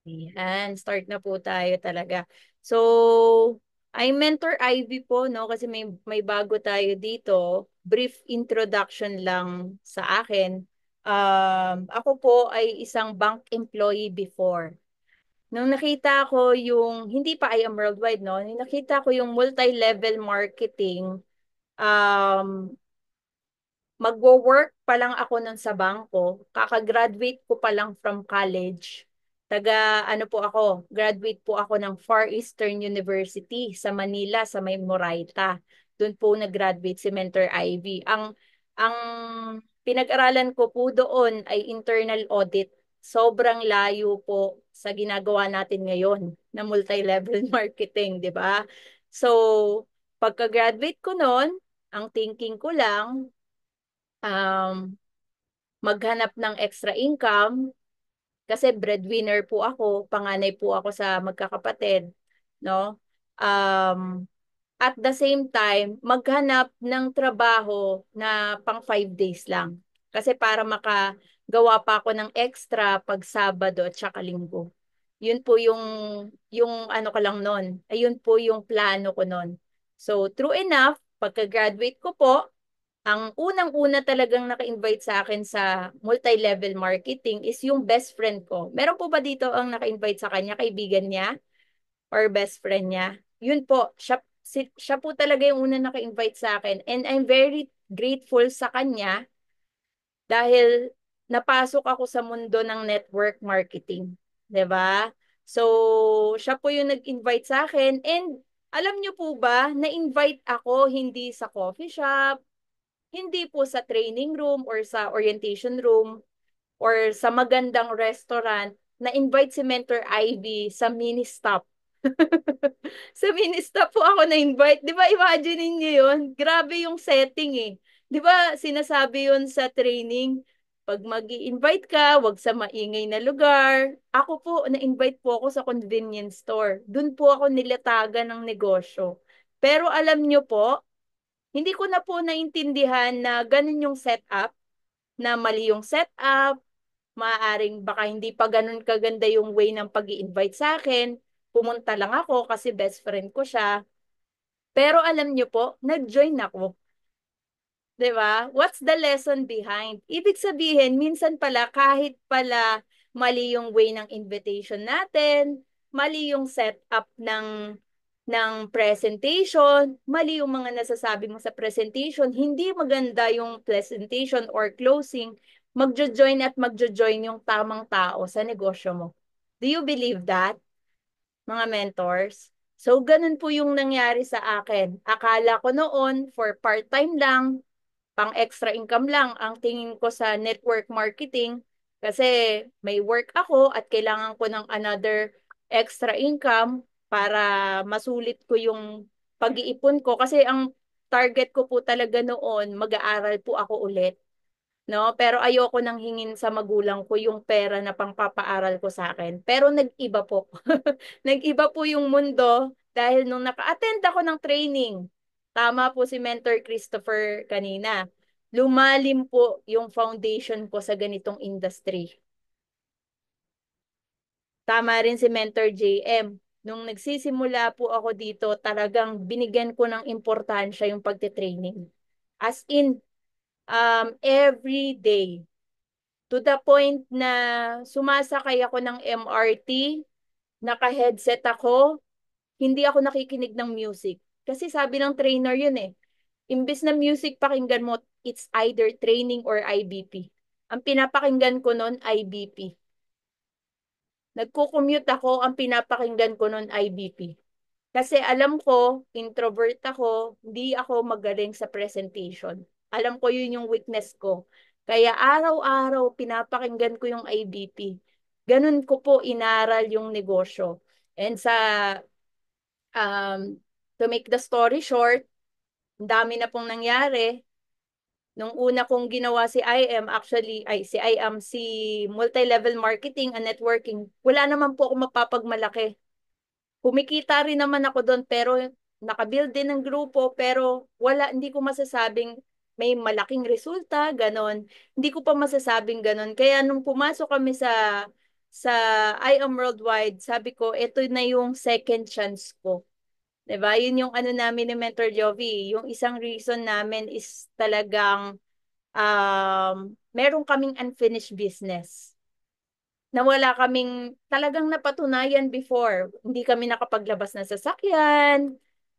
Ayan, start na po tayo talaga. So, I mentor Ivy po, no? Kasi may bago tayo dito. Brief introduction lang sa akin. Ako po ay isang bank employee before. Nung nakita ko yung, hindi pa I am worldwide, no? Nung nakita ko yung multi-level marketing, um, magwo-work pa lang ako nun sa bangko. Kakagraduate ko pa lang from college. Ano po ako, graduate po ako ng Far Eastern University sa Manila, sa may Moraita. Doon po nag-graduate si Mentor Ivy. Ang pinag-aralan ko po doon ay internal audit. Sobrang layo po sa ginagawa natin ngayon na multi-level marketing, di ba? So, pagka-graduate ko noon, ang thinking ko lang, um, maghanap ng extra income kasi breadwinner po ako, panganay po ako sa magkakapatid, no? Um, at the same time, maghanap ng trabaho na pang 5 days lang. Kasi para makagawa pa ako ng extra pag Sabado at saka Linggo. Yun po yung ano ko lang nun. Ayun po yung plano ko nun. So, true enough, pagka-graduate ko po, ang unang-una talagang naka-invite sa akin sa multi-level marketing is yung best friend ko. Meron po ba dito ang naka-invite sa kanya, kaibigan niya or best friend niya? Yun po, siya po talaga yung unang naka-invite sa akin. And I'm very grateful sa kanya dahil napasok ako sa mundo ng network marketing. 'Di ba? So, siya po yung nag-invite sa akin and alam niyo po ba, na-invite ako hindi sa coffee shop, hindi po sa training room or sa orientation room or sa magandang restaurant. Na-invite si Mentor Ivy sa mini stop. Sa mini stop po ako na-invite. Di ba, imagine niyo yun? Grabe yung setting eh. Di ba, sinasabi yun sa training, pag mag invite ka, wag sa maingay na lugar. Ako po, na-invite po ako sa convenience store. Doon po ako nilatagan ng negosyo. Pero alam nyo po, hindi ko na po naintindihan na ganun yung setup, na mali yung setup, maaaring baka hindi pa ganun kaganda yung way ng pag invite sa akin. Pumunta lang ako kasi best friend ko siya. Pero alam niyo po, nag-join ako. 'Di ba? What's the lesson behind? Ibig sabihin, minsan pala kahit pala mali yung way ng invitation natin, mali yung setup ng presentation, mali yung mga nasasabi mo sa presentation, hindi maganda yung presentation or closing, magjo-join at magjo-join yung tamang tao sa negosyo mo. Do you believe that, mga mentors? So, ganun po yung nangyari sa akin. Akala ko noon, for part-time lang, pang extra income lang ang tingin ko sa network marketing kasi may work ako at kailangan ko ng another extra income para masulit ko yung pag-iipon ko kasi ang target ko po talaga noon mag-aaral po ako ulit, no? Pero ayoko nang hingin sa magulang ko yung pera na pangpapaaral ko sa akin. Pero nag-iba po. Nag-iba po yung mundo dahil nung naka-attend ako ng training, tama po si Mentor Christopher kanina, lumalim po yung foundation ko sa ganitong industry. Tama rin si Mentor JM. Nung nagsisimula po ako dito, talagang binigyan ko ng importansya yung pagte-training. As in, every day. To the point na sumasakay ako ng MRT, naka-headset ako, hindi ako nakikinig ng music. Kasi sabi ng trainer yun eh, imbes na music pakinggan mo, it's either training or IBP. Ang pinapakinggan ko noon, IBP. Nagko-commute ako, ang pinapakinggan ko noon, IBP. Kasi alam ko, introvert ako, hindi ako magaling sa presentation. Alam ko yun yung weakness ko. Kaya araw-araw pinapakinggan ko yung IBP. Ganun ko po inaral yung negosyo. And to make the story short, ang dami na pong nangyari. Nung una kong ginawa si IM, actually, si IM, si multi-level marketing and networking, wala naman po ako mapapagmalaki. Kumikita rin naman ako doon, pero nakabuild din ng grupo, pero hindi ko masasabing may malaking resulta, ganon. Hindi ko pa masasabing ganon. Kaya nung pumasok kami sa sa I Am Worldwide, sabi ko, ito na yung second chance ko. 'Di ba? Yun yung ano namin ni Mentor Jovi. Yung isang reason namin is talagang meron kaming unfinished business na wala kaming talagang napatunayan before. Hindi kami nakapaglabas ng sasakyan,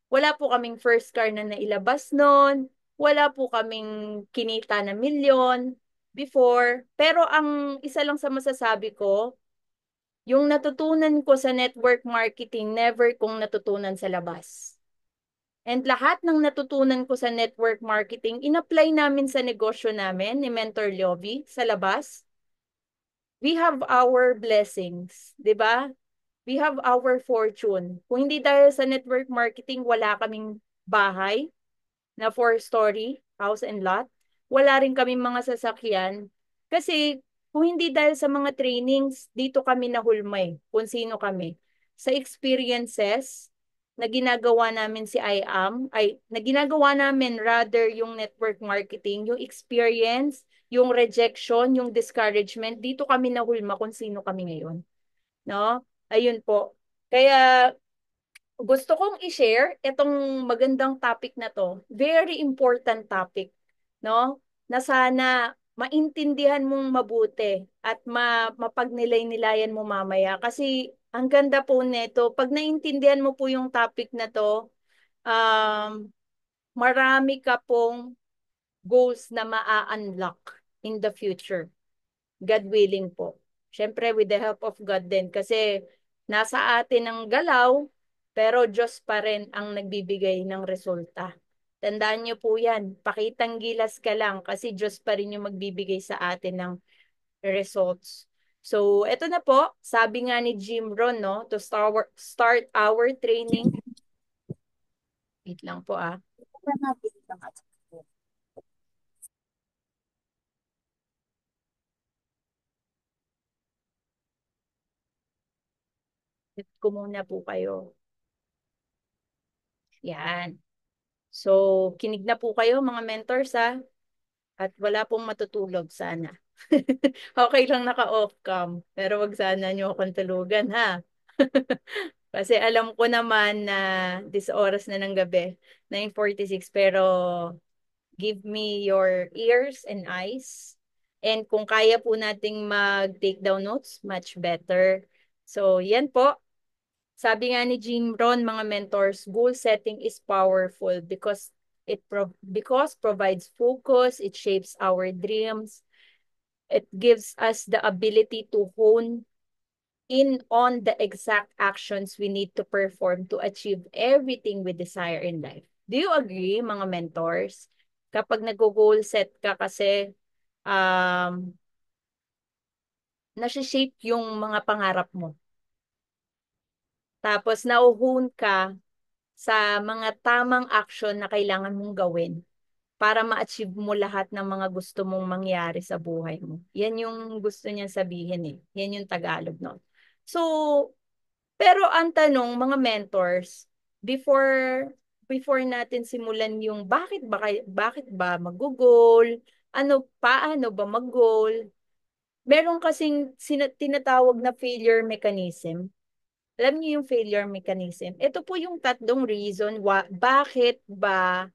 wala po kaming first car na nailabas noon, wala po kaming kinita na milyon before. Pero ang isa lang sa masasabi ko, yung natutunan ko sa network marketing, never kong natutunan sa labas. And lahat ng natutunan ko sa network marketing, in-apply namin sa negosyo namin ni Mentor Liovi sa labas. We have our blessings, 'di ba? We have our fortune. Kung hindi dahil sa network marketing, wala kaming bahay na four-story, house and lot. Wala rin kaming mga sasakyan. Kasi kung hindi dahil sa mga trainings, dito kami nahulmay kung sino kami. Sa experiences na ginagawa namin si na ginagawa namin rather yung network marketing, yung experience, yung rejection, yung discouragement, dito kami nahulma kung sino kami ngayon. No? Ayun po. Kaya gusto kong i-share itong magandang topic na to. Very important topic, no? Na sana maintindihan mong mabuti at mapagnilay-nilayan mo mamaya. Kasi ang ganda po nito, pag naintindihan mo po yung topic na to, marami ka pong goals na maa-unlock in the future. God willing po. Siyempre, with the help of God din. Kasi nasa atin ang galaw, pero Diyos pa rin ang nagbibigay ng resulta. Tandaan niyo po yan. Pakitang gilas ka lang kasi Diyos pa rin yung magbibigay sa atin ng results. So, eto na po. Sabi nga ni Jim Rohn, no, to start our training. Wait lang po ah. Hit ko muna po kayo. Yan. So, kinig na po kayo mga mentors ha. At wala pong matutulog sana. Okay lang naka-off cam, pero wag sana nyo akong tulugan ha. Kasi alam ko naman na this oras na ng gabi, 9:46, pero give me your ears and eyes. And kung kaya po nating mag-take down notes, much better. So, yan po. Sabi nga ni Jim Rohn, mga mentors, goal setting is powerful because provides focus, it shapes our dreams, it gives us the ability to hone in on the exact actions we need to perform to achieve everything we desire in life. Do you agree, mga mentors? Kapag nag-goal set ka kasi, um, nasi-shape yung mga pangarap mo. Tapos, nauhun ka sa mga tamang action na kailangan mong gawin para ma-achieve mo lahat ng mga gusto mong mangyari sa buhay mo. Yan yung gusto niya sabihin eh. Yan yung Tagalog, no? So, pero ang tanong, mga mentors, before before natin simulan yung bakit ba mag-goal, paano ba mag-goal? Meron kasing tinatawag na failure mechanism. Alam niyo yung failure mechanism? Ito po yung tatlong reason bakit ba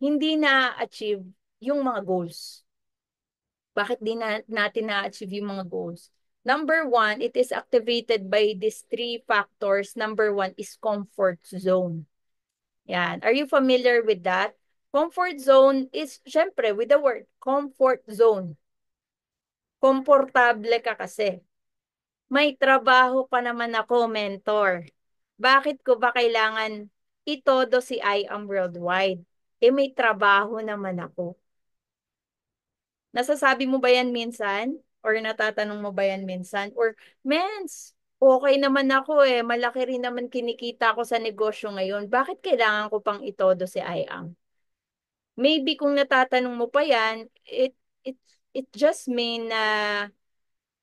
hindi na-achieve yung mga goals. Bakit di natin na-achieve yung mga goals? Number one, it is activated by these three factors. Number one is comfort zone. Yan. Are you familiar with that? Comfort zone is, syempre, with the word, comfort zone. Komportable ka kasi. May trabaho pa naman ako, mentor. Bakit ko ba kailangan itodo si I Am Worldwide? Eh may trabaho naman ako. Nasasabi mo ba yan minsan? Or natatanong mo ba yan minsan? Or, mens, okay naman ako eh. Malaki rin naman kinikita ko sa negosyo ngayon. Bakit kailangan ko pang itodo si I Am? Maybe kung natatanong mo pa yan, it, it just mean na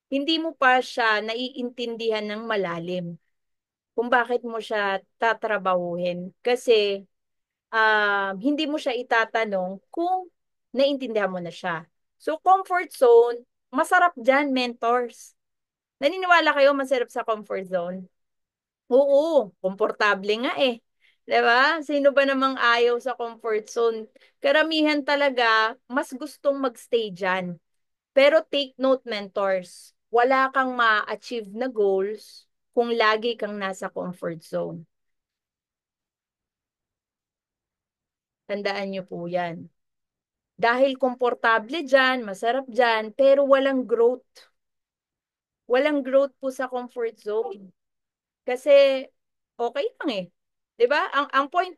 hindi mo pa siya naiintindihan ng malalim kung bakit mo siya tatrabahuhin. Kasi hindi mo siya itatanong kung naintindihan mo na siya. So, comfort zone, masarap dyan, mentors. Naniniwala kayo masarap sa comfort zone? Oo, komportable nga eh. 'Di ba? Sino ba namang ayaw sa comfort zone? Karamihan talaga, mas gustong magstay dyan. Pero take note, mentors, wala kang ma-achieve na goals kung lagi kang nasa comfort zone. Tandaan niyo po yan. Dahil komportable dyan, masarap dyan, pero walang growth. Walang growth po sa comfort zone. Kasi okay lang eh. 'Di ba? Ang point,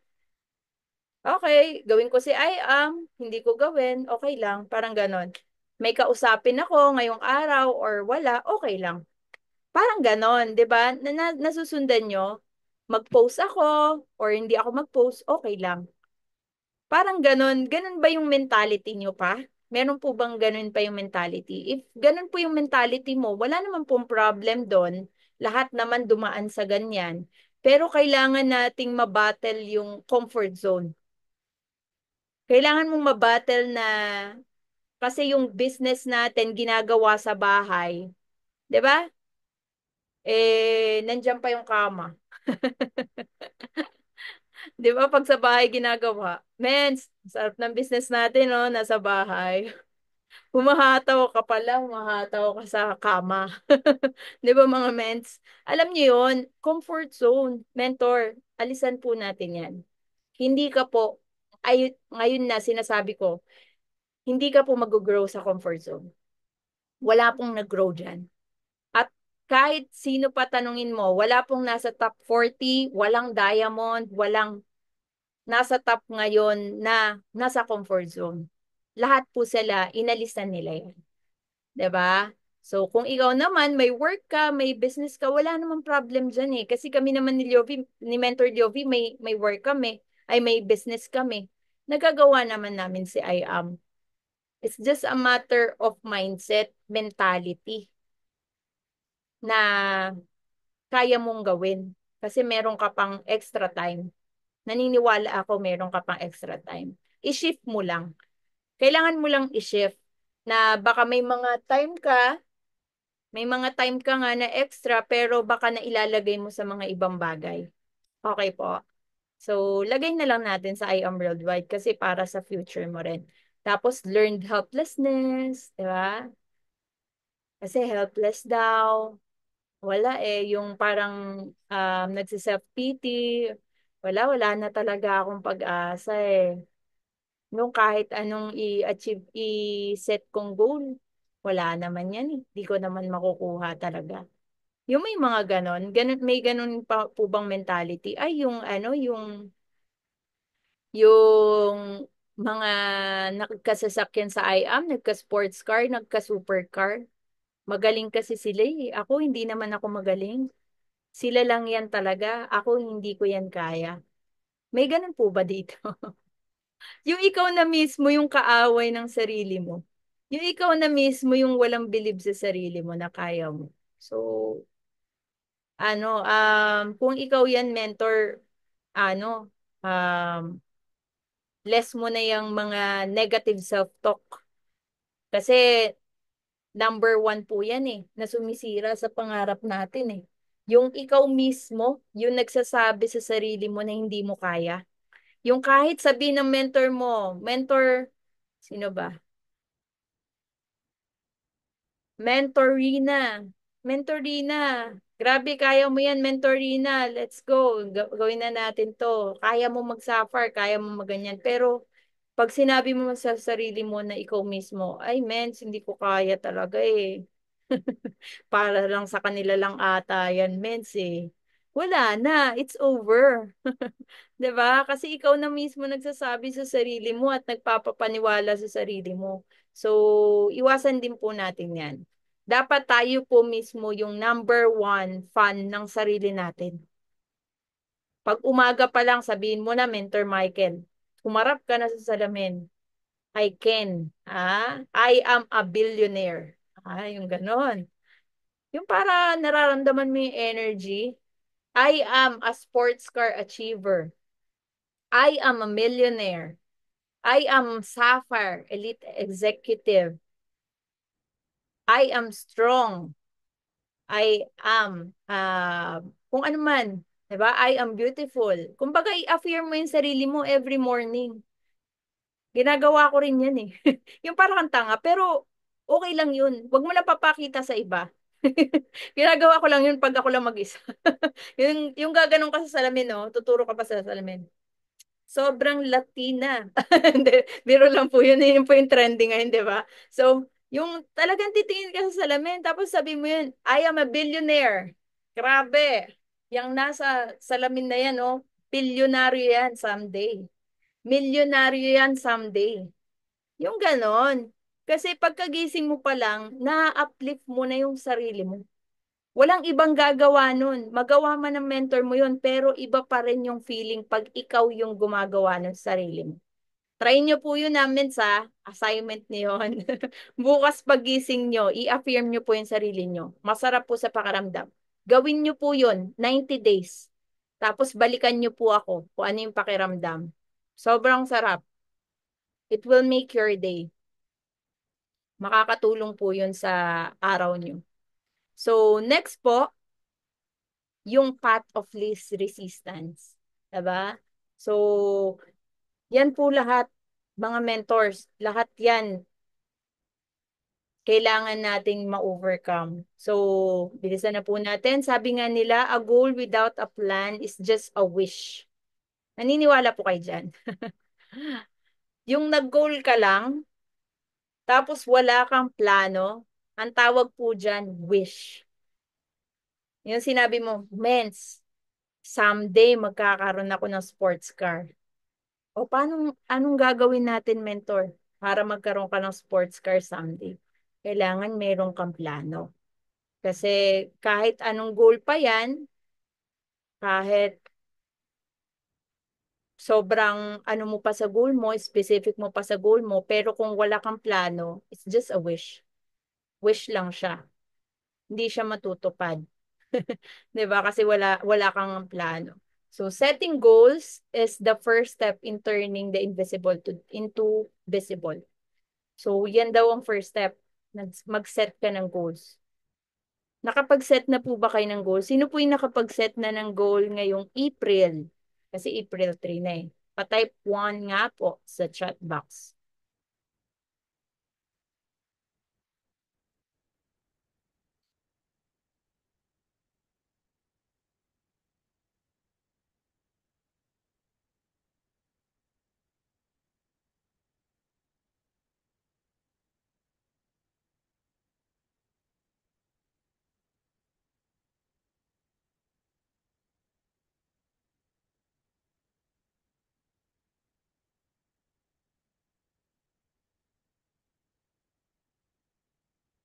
okay, gawin ko si I am, hindi ko gawin, okay lang, parang ganon. May kausapin ako ngayong araw or wala, okay lang. Parang ganon, 'di ba? Nasusundan nyo, mag-post ako or hindi ako mag-post, okay lang. Parang ganon, ganon ba yung mentality nyo pa? Meron po bang ganon pa yung mentality? If ganon po yung mentality mo, wala naman pong problem doon. Lahat naman dumaan sa ganyan. Pero kailangan nating mabattle yung comfort zone. Kailangan mong mabattle na kasi yung business natin ginagawa sa bahay, 'di ba? Nandiyan pa yung kama. 'Di ba pag sa bahay ginagawa? Mens, sarap ng business natin, no, nasa bahay. Humahataw ka pala, humahataw ka sa kama. 'Di ba mga mens? Alam niyo 'yon, comfort zone, mentor, alisan po natin 'yan. Hindi ka po, ay, ngayon na sinasabi ko, hindi ka po mag-grow sa comfort zone. Wala pong nag-grow dyan. At kahit sino pa tanungin mo, wala pong nasa top 40, walang diamond, walang nasa top ngayon na nasa comfort zone. Lahat po sila, inalisan nila yan. 'Di ba? So, kung ikaw naman, may work ka, may business ka, wala namang problem dyan eh. Kasi kami naman ni Liovi, ni Mentor Liovi, may work kami, ay may business kami. Nagagawa naman namin si I am. It's just a matter of mindset, mentality na kaya mong gawin. Kasi meron ka pang extra time. Naniniwala ako meron ka pang extra time. I-shift mo lang. Kailangan mo lang i-shift na baka may mga time ka nga na extra pero baka na ilalagay mo sa mga ibang bagay. Okay po. So, lagay na lang natin sa I Am Worldwide kasi para sa future mo rin. Tapos, learned helplessness, di ba? Kasi helpless daw. Wala eh, yung parang nagsiself-pity. Wala na talaga akong pag-asa eh. Nung kahit anong i-achieve, i-set kong goal, wala naman yan eh. Di ko naman makukuha talaga. Yung may mga may ganon pa po bang mentality? Ay, yung ano, yung mga nagkasasakyan sa IAM, nagka-sports car, nagka-supercar. Magaling kasi sila eh. Ako, hindi naman ako magaling. Sila lang yan talaga. Ako, hindi ko yan kaya. May ganun po ba dito? Yung ikaw na mismo yung kaaway ng sarili mo. Yung ikaw na mismo yung walang believe sa sarili mo na kaya mo. So, kung ikaw yan, mentor, ano, less mo na yung mga negative self-talk. Kasi number one po yan eh, na sumisira sa pangarap natin eh. Yung ikaw mismo, yung nagsasabi sa sarili mo na hindi mo kaya. Yung kahit sabi ng mentor mo, mentor, sino ba? Mentorina. Mentorina. Grabe, kaya mo yan, Mentorina. Let's go. Gawin na natin to. Kaya mo mag-suffer, kaya mo maganyan. Pero, pag sinabi mo sa sarili mo na ikaw mismo, ay, mens, hindi ko kaya talaga eh. Para lang sa kanila lang ata yan, mens eh. Wala na. It's over. 'Di ba? Kasi ikaw na mismo nagsasabi sa sarili mo at nagpapapaniwala sa sarili mo. So, iwasan din po natin 'yan. Dapat tayo po mismo yung number one fan ng sarili natin. Pag umaga pa lang, sabihin mo na, Mentor Michael, humarap ka na sa salamin. I can. I am a billionaire. Yung ganon. Yung para nararamdaman mo yung energy. I am a sports car achiever. I am a millionaire. I am Sapphire Elite Executive. I am strong. I am, kung ano man, 'di ba? I am beautiful. Kumbaga, i-affirm mo yung sarili mo every morning. Ginagawa ko rin yan eh. Yung parang kang tanga, pero okay lang yun. Huwag mo lang papakita sa iba. Ginagawa ko lang yun pag ako lang mag-isa. Yung gaganon ka sa salamin, no? Tuturo ka pa sa salamin. Sobrang Latina. Hindi, biro lang po yun. Yun po yung trending ngayon, di ba? So, yung talagang titingin ka sa salamin, tapos sabi mo yun, I am a billionaire. Grabe. Yung nasa salamin na yan, no? Bilyonaryo yan someday. Milyonaryo yan someday. Yung ganon. Kasi pagkagising mo pa lang, na-uplift mo na yung sarili mo. Walang ibang gagawa nun. Magawa man ng mentor mo yun, pero iba pa rin yung feeling pag ikaw yung gumagawa ng sarili mo. Try nyo po yun namin sa assignment niyo. Bukas pagising nyo, i-affirm nyo po yung sarili nyo. Masarap po sa pakaramdam. Gawin nyo po yun, 90 days. Tapos balikan nyo po ako kung ano yung pakiramdam. Sobrang sarap. It will make your day. Makakatulong po yun sa araw nyo. So, next po, yung path of least resistance. Diba? So, yan po lahat, mga mentors, lahat yan, kailangan nating ma-overcome. So, bilisan na po natin. Sabi nga nila, a goal without a plan is just a wish. Naniniwala po kayo dyan. Yung nag-goal ka lang, tapos wala kang plano, ang tawag po dyan, wish. Yung sinabi mo, Mens, someday magkakaroon ako ng sports car. O paano, anong gagawin natin, mentor, para magkaroon ka ng sports car someday? Kailangan meron kang plano. Kasi kahit anong goal pa yan, kahit sobrang ano mo pa sa goal mo, specific mo pa sa goal mo, pero kung wala kang plano, it's just a wish. Wish lang siya. Hindi siya matutupad. 'Di ba? Kasi wala kang plano. So setting goals is the first step in turning the invisible into visible. So yan daw ang first step. Mag-set ka ng goals. Nakapag-set na po ba kayo ng goal? Sino po yung nakapag-set na ng goal ngayong April? Kasi April 3 na eh. Pa-type 1 nga po sa chat box.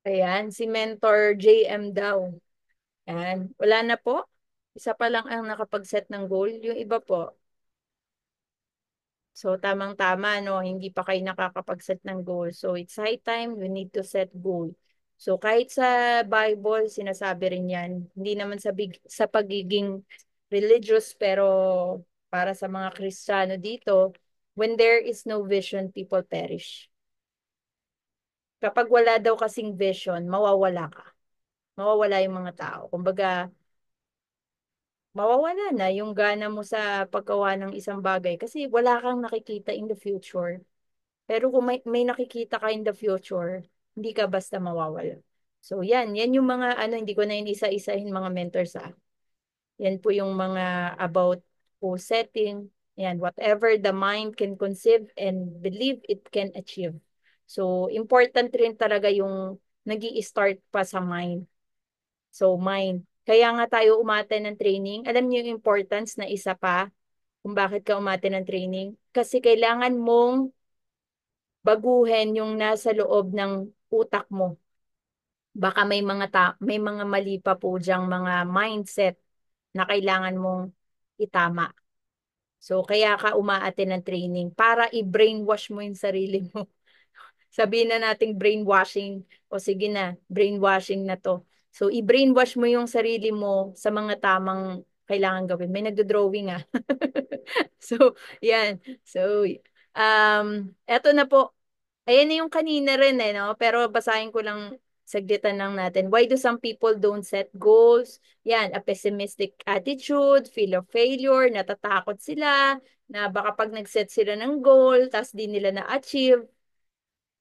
Ayan, si Mentor JM daw. Ayan, wala na po. Isa pa lang ang nakapag-set ng goal. Yung iba po, so, tamang-tama, no? Hindi pa kayo nakakapag-set ng goal. So, it's high time you need to set goal. So, kahit sa Bible, sinasabi rin yan. Hindi naman sa pagiging religious, pero para sa mga Kristiyano dito, when there is no vision, people perish. Kapag wala daw kasing vision, mawawala ka. Mawawala yung mga tao. Kumbaga, mawawala na yung gana mo sa paggawa ng isang bagay kasi wala kang nakikita in the future. Pero kung may nakikita ka in the future, hindi ka basta mawawala. So yan yung mga ano, hindi ko na yun isa-isahin mga mentors ah. Yan po yung mga about po setting. Yan, whatever the mind can conceive and believe it can achieve. So important rin talaga yung nag start pa sa mind. So mind. Kaya nga tayo umate ng training. Alam niyo yung importance na isa pa kung bakit ka umate ng training? Kasi kailangan mong baguhin yung nasa loob ng utak mo. Baka may mga mali pa po diyang mga mindset na kailangan mong itama. So, kaya ka umaate ng training para i-brainwash mo yung sarili mo. Sabihin na nating brainwashing. O sige na, brainwashing na to. So, i-brainwash mo yung sarili mo sa mga tamang kailangan gawin. May nagdo-drawing ah. So, yan. So, eto na po. Ayan na yung kanina rin eh, no? Pero basahin ko lang. Saglitan lang natin. Why do some people don't set goals? Yan, a pessimistic attitude, feel of failure, natatakot sila, na baka pag nag-set sila ng goal, tapos di nila na-achieve,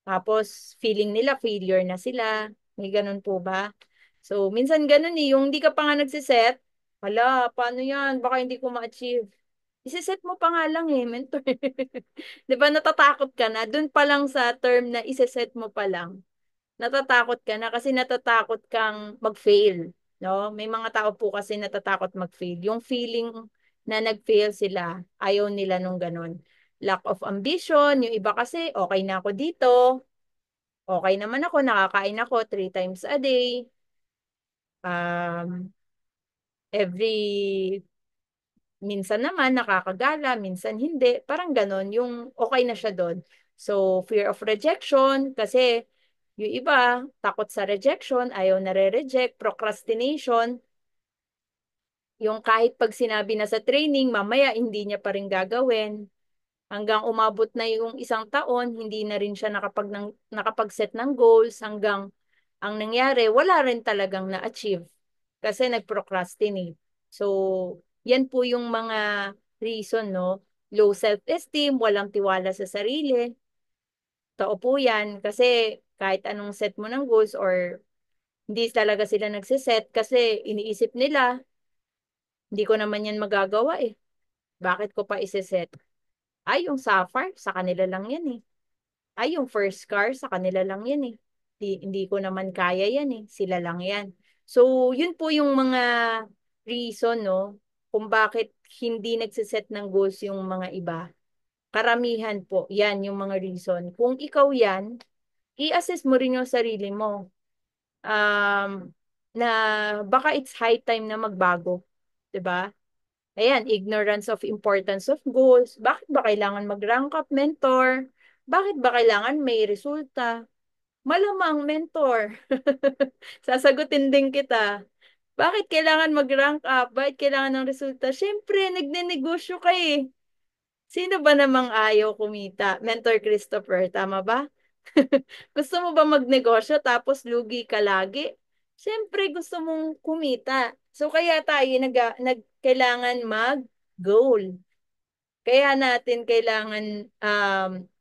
tapos feeling nila failure na sila. May ganun po ba? So, minsan ganun eh, yung hindi ka pa nga nagsiset, hala, paano yan? Baka hindi ko ma-achieve. Isiset mo pa nga lang eh, mentor. Di ba natatakot ka na? Doon pa lang sa term na isiset mo pa lang natatakot ka na kasi natatakot kang mag-fail, no? May mga tao po kasi natatakot mag-fail. Yung feeling na nag-fail sila, ayaw nila nung ganun. Lack of ambition, yung iba kasi, okay na ako dito, okay naman ako, nakakain ako 3 times a day, um, every minsan naman nakakagala, minsan hindi. Parang ganon, yung okay na siya doon. So, fear of rejection, kasi yung iba, takot sa rejection, ayaw nare-reject, procrastination, yung kahit pag sinabi na sa training, mamaya hindi niya pa rin gagawin. Hanggang umabot na yung 1 taon, hindi na rin siya nakapag-set ng goals, hanggang ang nangyari, wala rin talagang na-achieve kasi nag-procrastinate. So, yan po yung mga reason, no? Low self-esteem, walang tiwala sa sarili. Tao po yan kasi kahit anong set mo ng goals or hindi talaga sila nagsiset kasi iniisip nila, hindi ko naman yan magagawa eh. Bakit ko pa iseset? Ay, yung sapphire, sa kanila lang yan eh. Ay, yung first car, sa kanila lang yan eh. Hindi ko naman kaya yan eh. Sila lang yan. So, yun po yung mga reason, no? Kung bakit hindi nagsiset ng goals yung mga iba. Karamihan po, yan yung mga reason. Kung ikaw yan, i-assess mo rin yung sarili mo. Na baka it's high time na magbago. 'Di ba? Ayan, ignorance of importance of goals. Bakit ba kailangan mag-rank up, mentor? Bakit ba kailangan may resulta? Malamang, mentor. Sasagutin din kita. Bakit kailangan mag-rank up? Bakit kailangan ng resulta? Siyempre, nagnenegosyo ka eh. Sino ba namang ayaw kumita? Mentor Christopher, tama ba? Gusto mo ba magnegosyo tapos lugi ka lagi? Siyempre, gusto mong kumita. So, kaya tayo kailangan mag-goal. Kaya natin kailangan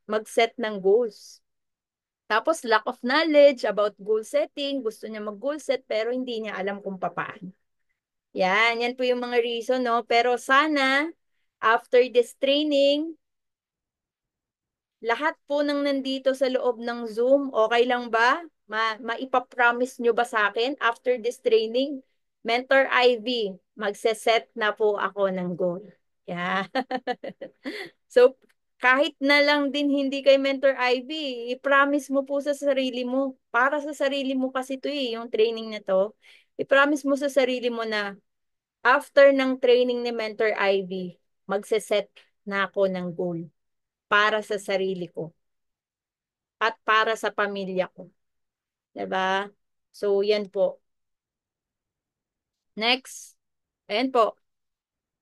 mag-set ng goals. Tapos, lack of knowledge about goal setting. Gusto niya mag-goal set pero hindi niya alam kung paano. Yan po yung mga reason, no? Pero sana, after this training, lahat po ng nandito sa loob ng Zoom, okay lang ba? Maipapromise nyo ba sa akin after this training? Mentor Ivy, magse-set na po ako ng goal. Yeah. So, kahit na lang din hindi kay Mentor Ivy, i-promise mo po sa sarili mo. Para sa sarili mo kasi to eh, yung training na to. I-promise mo sa sarili mo na after ng training ni Mentor Ivy, magse-set na ako ng goal para sa sarili ko at para sa pamilya ko. 'Di ba? So, yan po. Next. Ayan po.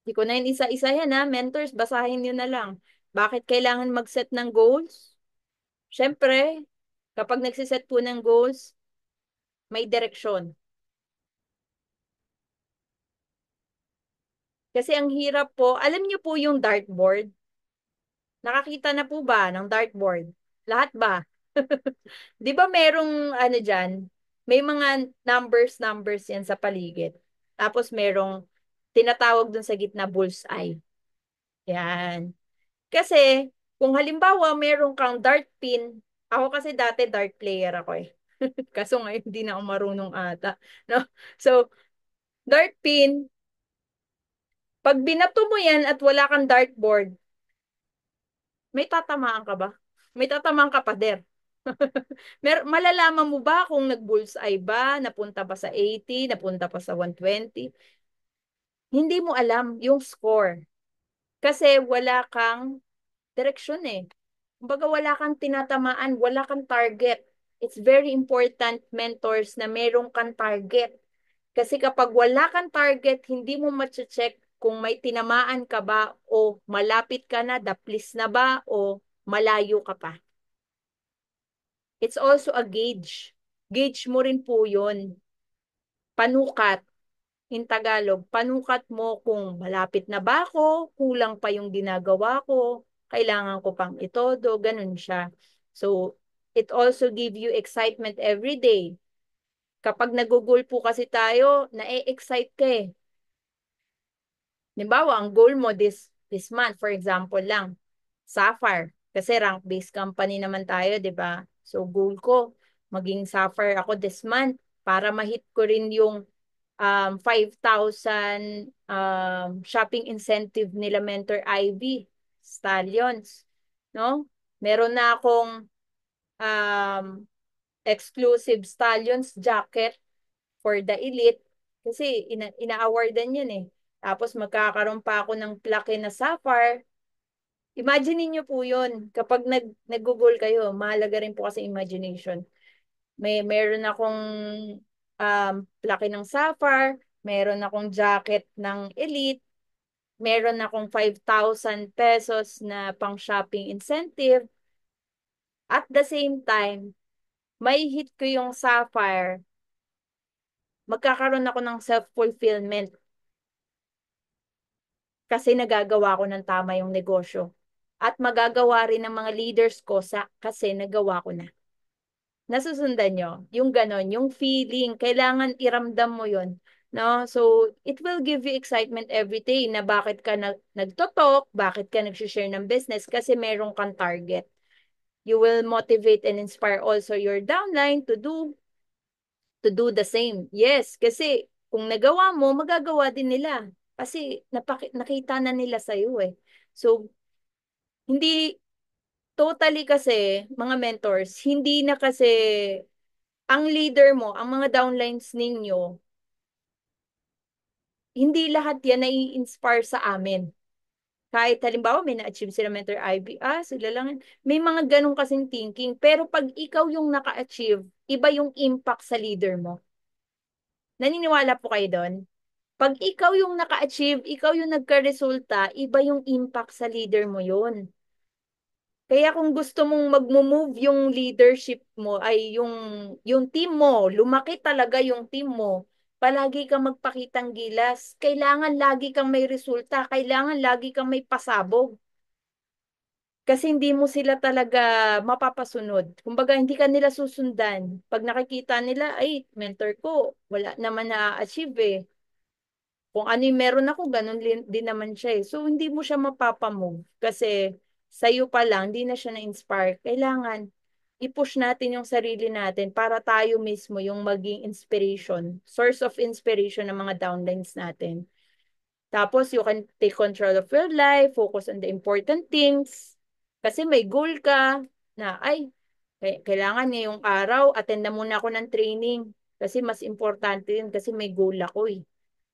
Hindi ko na yun isa-isa yan ha. Mentors, basahin nyo na lang. Bakit kailangan mag-set ng goals? Siyempre, kapag nagsiset po ng goals, may direksyon. Kasi ang hirap po, alam niyo po yung dartboard? Nakakita na po ba ng dartboard? Lahat ba? Di ba merong ano dyan? May mga numbers yan sa paligid. Tapos merong tinatawag dun sa gitna bullseye. Yan. Kasi kung halimbawa merong kang dart pin, ako kasi dati dart player ako eh. Kaso ngayon hindi na ako marunong ata. No? So, dart pin, pag binato mo yan at wala kang dartboard, may tatamaan ka ba? May tatamaan ka pa der. Malalaman mo ba kung nag-bullseye ba, napunta pa sa 80, napunta pa sa 120? Hindi mo alam yung score. Kasi wala kang direksyon eh. Kumbaga wala kang tinatamaan, wala kang target. It's very important, mentors, na merong kang target. Kasi kapag wala kang target, hindi mo ma-check kung may tinamaan ka ba o malapit ka na, daplis na ba o malayo ka pa. It's also a gauge. Gauge mo rin po yun. Panukat. In Tagalog, panukat mo kung malapit na ba ako, kulang pa yung ginagawa ko, kailangan ko pang itodo, ganun siya. So, it also give you excitement every day. Kapag nag-goal po kasi tayo, na-excite ka eh. Halimbawa, ang goal mo this month, for example lang, Sapphire. Kasi rank-based company naman tayo, di ba? So, goal ko, maging Sapphire ako this month para ma-hit ko rin yung 5,000 shopping incentive nila Mentor Ivy Stallions. No? Meron na akong um, exclusive Stallions jacket for the elite kasi ina-awardan yun eh. Tapos magkakaroon pa ako ng plaque na sapphire. Imagine niyo po yun. Kapag nag-google kayo, mahalaga rin po kasi imagination. Meron akong plaque ng sapphire, meron akong jacket ng elite, meron akong 5,000 pesos na pang shopping incentive. At the same time, may hit ko yung sapphire, magkakaroon ako ng self-fulfillment kasi nagagawa ko ng tama yung negosyo. At magagawa rin ng mga leaders ko kasi nagawa ko na. Nasusundan nyo? Yung ganon, yung feeling, kailangan iramdam mo yun. No? So, it will give you excitement every day na bakit ka nagtotalk, bakit ka nag-share ng business kasi meron kang target. You will motivate and inspire also your downline to do the same. Yes, kasi kung nagawa mo, magagawa din nila. Kasi nakita na nila sa'yo eh. So, hindi totally kasi, mga mentors, hindi na kasi ang leader mo, ang mga downlines ninyo, hindi lahat yan nai-inspire sa amin. Kahit halimbawa may na-achieve sila Mentor IB, sila lang. May mga ganong kasing thinking. Pero pag ikaw yung naka-achieve, iba yung impact sa leader mo. Naniniwala po kayo doon? Pag ikaw yung naka-achieve, ikaw yung nagka-resulta, iba yung impact sa leader mo yun. Kaya kung gusto mong mag-move yung leadership mo, ay yung team mo, lumaki talaga yung team mo, palagi kang magpakitang gilas. Kailangan lagi kang may resulta. Kailangan lagi kang may pasabog. Kasi hindi mo sila talaga mapapasunod. Kumbaga, hindi ka nila susundan. Pag nakikita nila, ay, mentor ko, wala naman na-achieve eh. Kung ano yung meron ako, ganun din naman siya eh. So, hindi mo siya mapapamove kasi sa'yo pa lang, hindi na siya na-inspire. Kailangan i-push natin yung sarili natin para tayo mismo yung maging inspiration, source of inspiration ng mga downlines natin. Tapos, you can take control of your life, focus on the important things. Kasi may goal ka na, ay, kailangan ngayong araw, attend na muna ako ng training. Kasi mas importante yun kasi may goal ako eh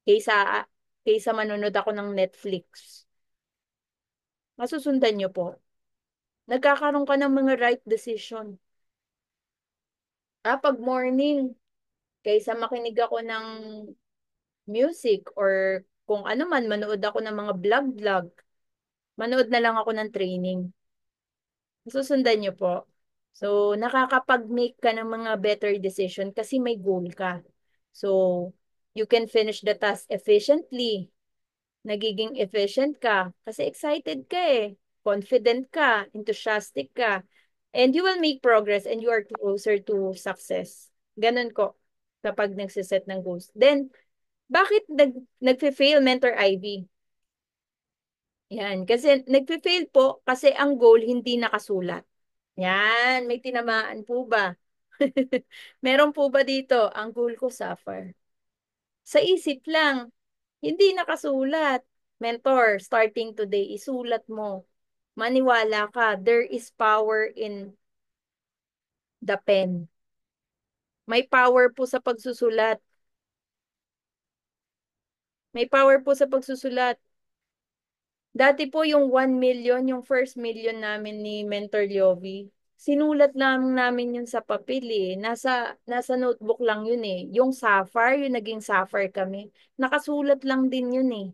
kaysa kaysa manonood ako ng Netflix. Masusundan niyo po. Nagkakaroon ka ng mga right decision. Pag morning, kaysa makinig ako ng music or kung ano man, manood ako ng mga vlog-vlog, manood na lang ako ng training. Masusundan niyo po. So, nakakapag-make ka ng mga better decision kasi may goal ka. So, you can finish the task efficiently, nagiging efficient ka kasi excited ka eh. Confident ka, enthusiastic ka, and you will make progress and you are closer to success. Ganun ko kapag nagsiset ng goals. Then, bakit nagfe-fail Mentor Ivy? Yan, kasi nagfe-fail po kasi ang goal hindi nakasulat. Yan, may tinamaan po ba? Meron po ba dito? Ang goal ko, Sapphire. Sa isip lang, hindi nakasulat. Mentor, starting today, isulat mo. Maniwala ka, there is power in the pen. May power po sa pagsusulat. May power po sa pagsusulat. Dati po yung 1 million, yung first million namin ni Mentor Liovi, sinulat lang namin yun sa papel eh. Nasa notebook lang yun eh. Yung Sapphire, yung naging Sapphire kami, nakasulat lang din yun eh.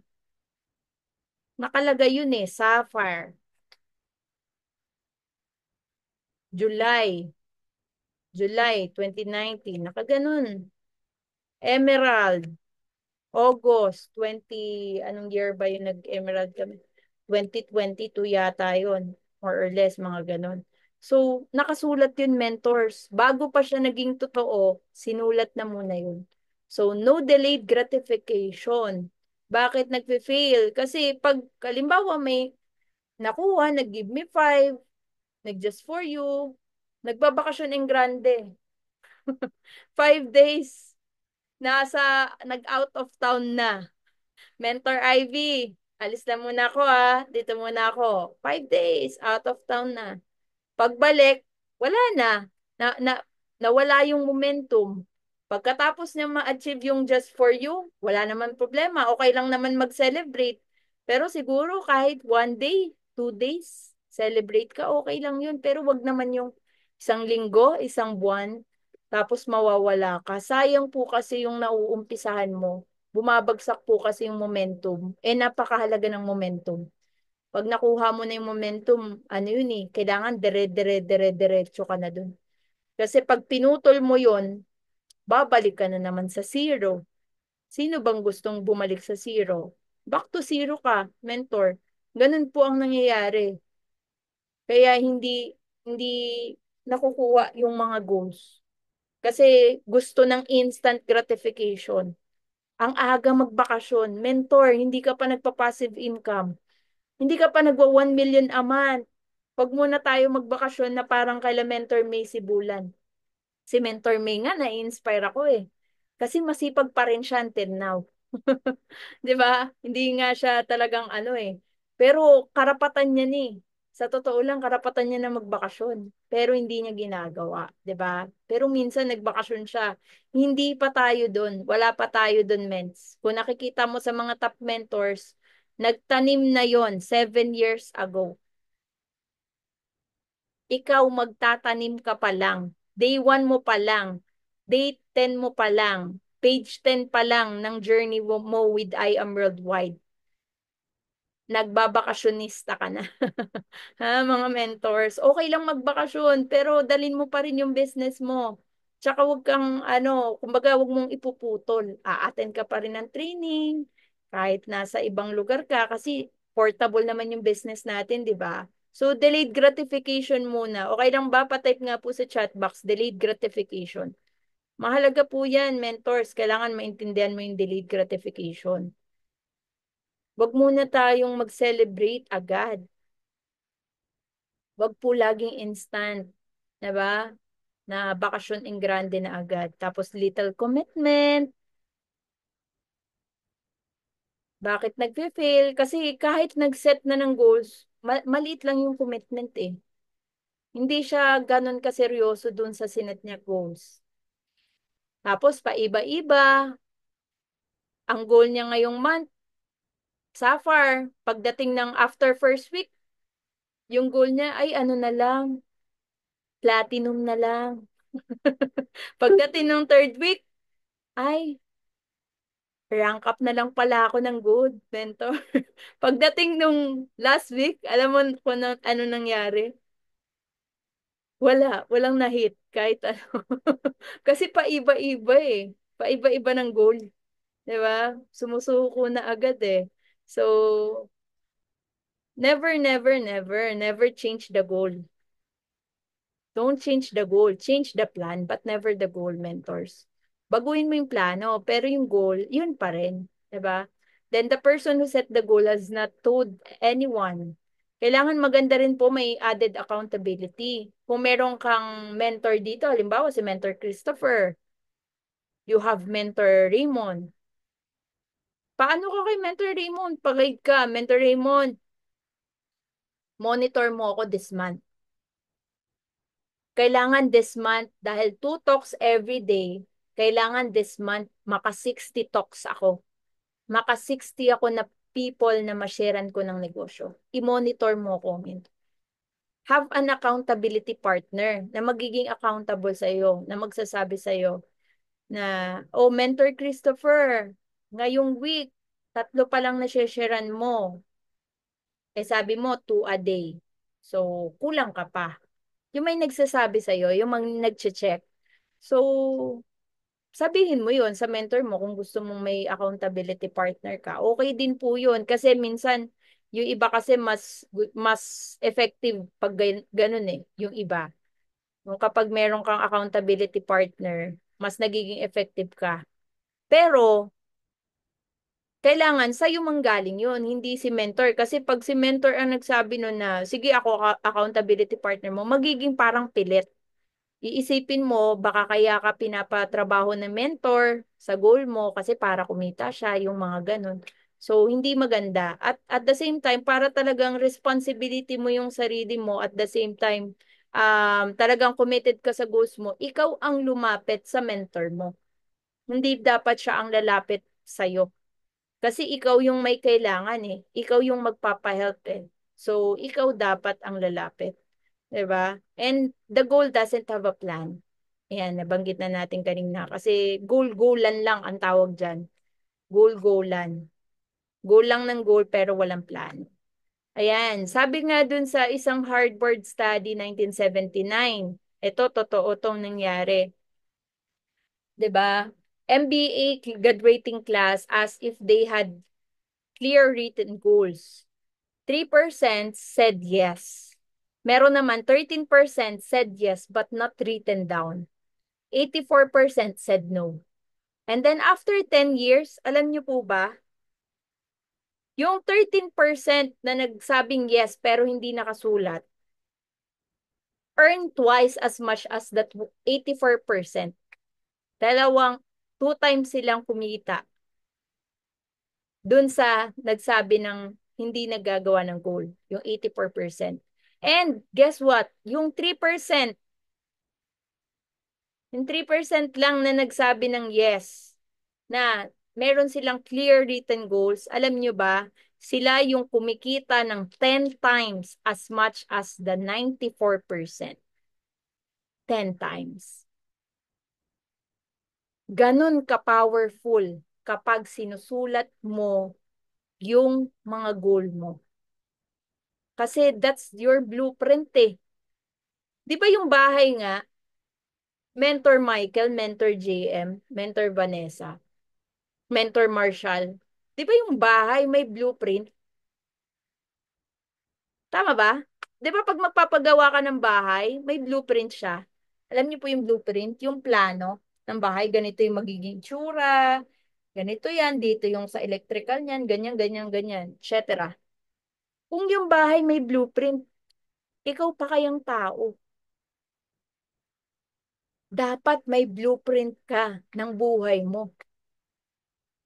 Nakalagay yun eh, Sapphire, July. July 2019, nakaganon. Emerald, August 20, anong year ba yung nag-emerald kami? 2022 yata yun, more or less, mga ganon. So, nakasulat yun, mentors. Bago pa siya naging totoo, sinulat na muna yun. So, no delayed gratification. Bakit nagfe-fail? Kasi pag, kalimbawa, may nakuha, nag-give me 5, nag-just for you, nagbabakasyon en grande. 5 days, nag-out of town na. Mentor Ivy, alis na muna ako ah. Dito muna ako. 5 days, out of town na. Pagbalik, wala na. Na, nawala yung momentum. Pagkatapos niya ma-achieve yung just for you, wala naman problema. Okay lang naman mag-celebrate. Pero siguro kahit 1 day, 2 days, celebrate ka, okay lang yun. Pero wag naman yung isang linggo, isang buwan, tapos mawawala ka. Sayang po kasi yung nauumpisahan mo. Bumabagsak po kasi yung momentum. Eh, napakahalaga ng momentum. Pag nakuha mo na yung momentum, ano yun eh, kailangan diretso ka na dun. Kasi pag pinutol mo yun, babalik ka na naman sa zero. Sino bang gustong bumalik sa zero? Back to zero ka, mentor. Ganun po ang nangyayari. Kaya hindi nakukuha yung mga goals. Kasi gusto ng instant gratification. Ang aga magbakasyon, mentor, hindi ka pa nagpa-passive income. Hindi ka pa nagwa 1 million a month. Huwag muna tayo magbakasyon na parang kaila Mentor May Sibulan. Si Mentor May nga, na-inspire ako eh. Kasi masipag pa rin siya until now. 'Di ba? Hindi nga siya talagang ano eh. Pero karapatan niya ni. Sa totoo lang, karapatan niya na magbakasyon. Pero hindi niya ginagawa, 'di ba? Pero minsan nagbakasyon siya. Hindi pa tayo doon. Wala pa tayo doon, mens. Kung nakikita mo sa mga top mentors, nagtanim na yon 7 years ago. Ikaw magtatanim ka pa lang. Day 1 mo pa lang. Day 10 mo pa lang. Page 10 pa lang ng journey mo with I Am Worldwide. Nagbabakasyonista ka na. Ha, mga mentors. Okay lang magbakasyon, pero dalin mo pa rin yung business mo. Tsaka wag kang, ano, kumbaga wag mong ipuputol. A-attend ka pa rin ng training, kahit nasa ibang lugar ka, kasi portable naman yung business natin, di ba? So, delayed gratification muna. Okay lang ba? Patype nga po sa chat box, delayed gratification. Mahalaga po yan, mentors. Kailangan maintindihan mo yung delayed gratification. Wag muna tayong mag-celebrate agad. Wag po laging instant, 'di ba? Na bakasyon en grande na agad. Tapos little commitment. Bakit nagfe-fail? Kasi kahit nag-set na ng goals, maliit lang yung commitment eh. Hindi siya ganun kaseryoso dun sa sinet niya goals. Tapos paiba-iba. Ang goal niya ngayong month, Sapphire. Pagdating ng after first week, yung goal niya ay ano na lang, platinum na lang. Pagdating ng third week, ay rank up na lang pala ako ng good, mentor. Pagdating nung last week, alam mo kung ano nangyari? Walang na-hit kahit ano. Kasi paiba-iba eh. Paiba-iba ng goal. 'Di ba? Sumusuko na agad eh. So, never change the goal. Don't change the goal. Change the plan, but never the goal, mentors. Baguhin mo yung plano, pero yung goal, yun pa rin. 'Di ba? Then the person who set the goal has not told anyone. Kailangan maganda rin po may added accountability. Kung meron kang mentor dito, halimbawa si Mentor Christopher, you have Mentor Raymond. Paano ka kay Mentor Raymond? Pag-guide ka, Mentor Raymond, monitor mo ako this month. Kailangan this month, dahil 2 talks every day, kailangan this month, maka 60 talks ako. Maka 60 ako na people na masharean ko ng negosyo. I-monitor mo ko. Have an accountability partner na magiging accountable sa iyo, na magsasabi sa iyo na, oh, Mentor Christopher, ngayong week, 3 pa lang na sharean mo. Eh sabi mo, 2 a day. So, kulang ka pa. Yung may nagsasabi sa'yo, yung mga nagche-check. So, sabihin mo yun sa mentor mo kung gusto mong may accountability partner ka. Okay din po yun. Kasi minsan, yung iba kasi mas effective pag ganun eh, yung iba. Yung kapag meron kang accountability partner, mas nagiging effective ka. Pero, kailangan sa'yo manggaling yun, hindi si mentor. Kasi pag si mentor ang nagsabi nun na, sige ako accountability partner mo, magiging parang pilit. Iisipin mo, baka kaya ka pinapatrabaho ng mentor sa goal mo kasi para kumita siya, yung mga ganun. So, hindi maganda. At the same time, para talagang responsibility mo yung sarili mo, at the same time, talagang committed ka sa goals mo, ikaw ang lumapit sa mentor mo. Hindi dapat siya ang lalapit sa'yo. Kasi ikaw yung may kailangan eh. Ikaw yung magpapahelp eh. So, ikaw dapat ang lalapit. 'Di ba? And the goal doesn't have a plan. Ayan, nabanggit na natin kanina. Kasi goal-goalan lang ang tawag dyan. Goal-goalan. Goal lang ng goal pero walang plan. Ayan, sabi nga dun sa isang Harvard study 1979, ito totoo tong nangyari. 'Di ba? MBA graduating class as if they had clear written goals. 3% said yes. Meron naman 13% said yes but not written down. 84% said no. And then after 10 years, alam niyo po ba, yung 13% na nagsabing yes pero hindi nakasulat, earn twice as much as that 84%. Dalawang, two times silang kumita dun sa nagsabi ng hindi nagagawa ng goal, yung 84%. And guess what? Yung 3% lang na nagsabi ng yes, na meron silang clear written goals, alam nyo ba, sila yung kumikita ng 10 times as much as the 94%. 10 times. Ganun ka-powerful kapag sinusulat mo yung mga goal mo. Kasi that's your blueprint eh. Di ba yung bahay nga, Mentor Michael, Mentor JM, Mentor Vanessa, Mentor Marshall. Di ba yung bahay may blueprint? Tama ba? Di ba pag magpapagawa ka ng bahay, may blueprint siya. Alam niyo po yung blueprint, yung plano ng bahay, ganito yung magiging tsura, ganito yan, dito yung sa electrical niyan, ganyan, ganyan, ganyan, etc. Kung yung bahay may blueprint, ikaw pa kayang tao. Dapat may blueprint ka ng buhay mo.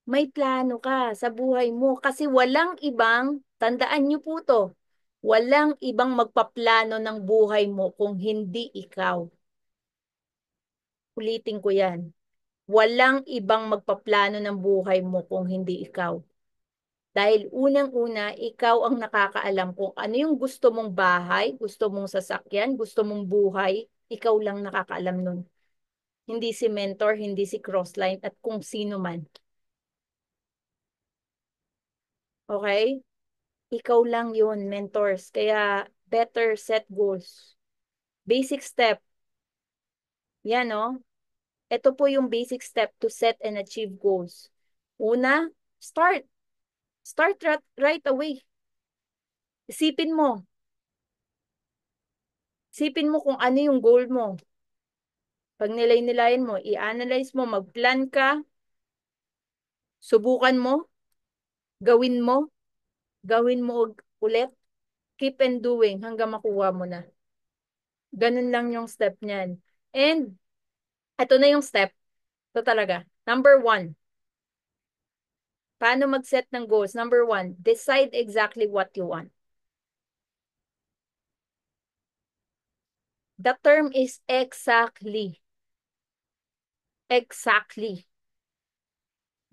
May plano ka sa buhay mo kasi walang ibang, tandaan niyo po to, walang ibang magpaplano ng buhay mo kung hindi ikaw. Ulitin ko yan. Walang ibang magpaplano ng buhay mo kung hindi ikaw. Dahil unang-una, ikaw ang nakakaalam kung ano yung gusto mong bahay, gusto mong sasakyan, gusto mong buhay, ikaw lang nakakaalam nun. Hindi si mentor, hindi si crossline, at kung sino man. Okay? Ikaw lang yun, mentors. Kaya, better set goals. Basic step. Yan, no? Ito po yung basic step to set and achieve goals. Una, start. Start right away. Isipin mo. Isipin mo kung ano yung goal mo. Pag nilay-nilayan mo, i-analyze mo, mag-plan ka, subukan mo, gawin mo, gawin mo ulit, keep and doing hanggang makuha mo na. Ganun lang yung step niyan. And, ito na yung step. Ito talaga. Number one, paano mag-set ng goals? Number one, decide exactly what you want. The term is exactly. Exactly.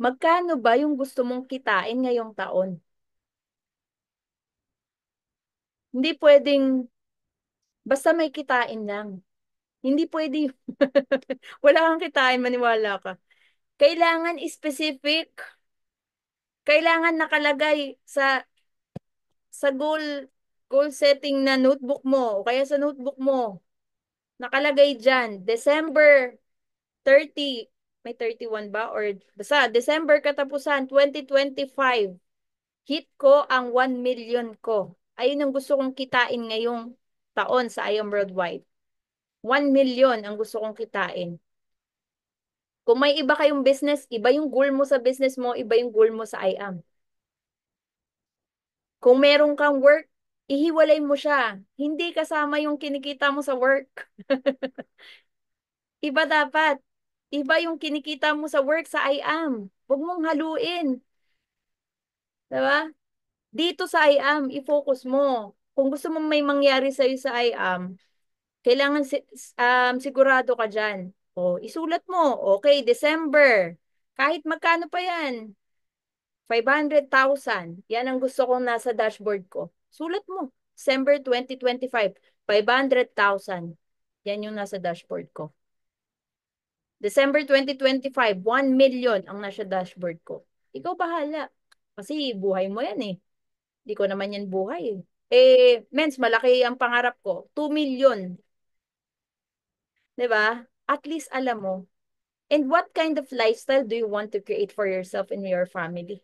Magkano ba yung gusto mong kitain ngayong taon? Hindi pwedeng basta may kitain lang. Hindi pwede. Wala kang kitain, maniwala ka. Kailangan specific. Kailangan nakalagay sa goal setting na notebook mo o kaya sa notebook mo. Nakalagay dyan, December 30, may 31 ba? Or basta, December katapusan, 2025, hit ko ang 1 million ko. Ayun ang gusto kong kitain ngayong taon sa I Am Worldwide. 1 million ang gusto kong kitain. Kung may iba kayong business, iba yung goal mo sa business mo, iba yung goal mo sa I Am. Kung meron kang work, ihiwalay mo siya. Hindi kasama yung kinikita mo sa work. Iba dapat. Iba yung kinikita mo sa work sa I Am. Huwag mong haluin. Diba? Dito sa I Am, i-focus mo. Kung gusto mo may mangyari sa'yo sa I Am, kailangan sigurado ka dyan. O, isulat mo. Okay, December. Kahit magkano pa yan. 500,000. Yan ang gusto kong nasa dashboard ko. Sulat mo. December 2025. 500,000. Yan yung nasa dashboard ko. December 2025, 1 million ang nasa dashboard ko. Ikaw bahala. Kasi buhay mo yan eh. Hindi ko naman yan buhay eh. Mens, malaki ang pangarap ko. 2 million. 'Di ba? At least alam mo. And what kind of lifestyle do you want to create for yourself and your family?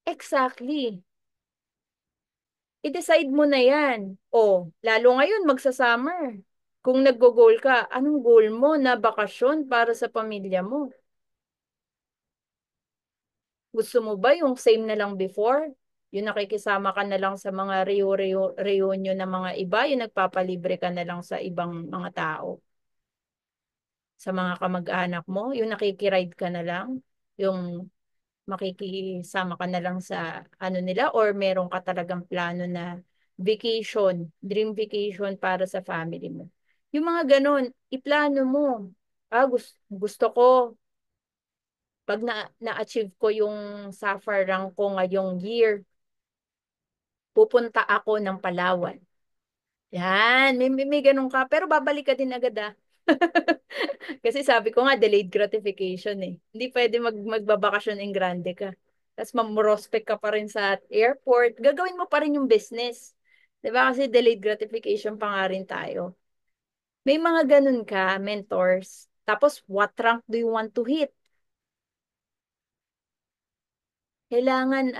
Exactly. I-decide mo na yan. O, lalo ngayon, magsa-summer. Kung naggo-goal ka, anong goal mo na bakasyon para sa pamilya mo? Gusto mo ba yung same na lang before? Yung nakikisama ka na lang sa mga reunion ng mga iba, yung nagpapalibre ka na lang sa ibang mga tao, sa mga kamag-anak mo, yung nakikiride ka na lang, yung makikisama ka na lang sa ano nila, or meron ka talagang plano na vacation, dream vacation para sa family mo. Yung mga ganun, iplano mo. Gusto ko, pag na-achieve ko yung SAFAR rank ko ngayong year, pupunta ako ng Palawan. Yan, may ganun ka. Pero babalik ka din agad ah. Kasi sabi ko nga, delayed gratification eh. Hindi pwede magbabakasyon en grande ka. Tapos mamrospect ka pa rin sa airport. Gagawin mo pa rin yung business. 'Di ba? Kasi delayed gratification pa nga rin tayo. May mga ganun ka, mentors. Tapos, what rank do you want to hit? Kailangan,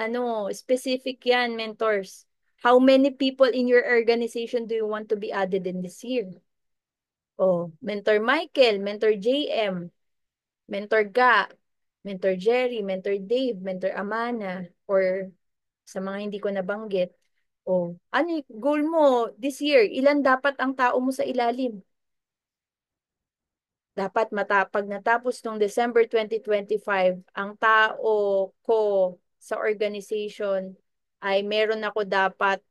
specific yan, mentors. How many people in your organization do you want to be added in this year? Oh, Mentor Michael, Mentor JM, Mentor Ga, Mentor Jerry, Mentor Dave, Mentor Amana, or sa mga hindi ko nabanggit. Oh, ano yung goal mo this year? Ilan dapat ang tao mo sa ilalim? Dapat pag natapos nung December 2025, ang tao ko sa organization ay meron ako dapat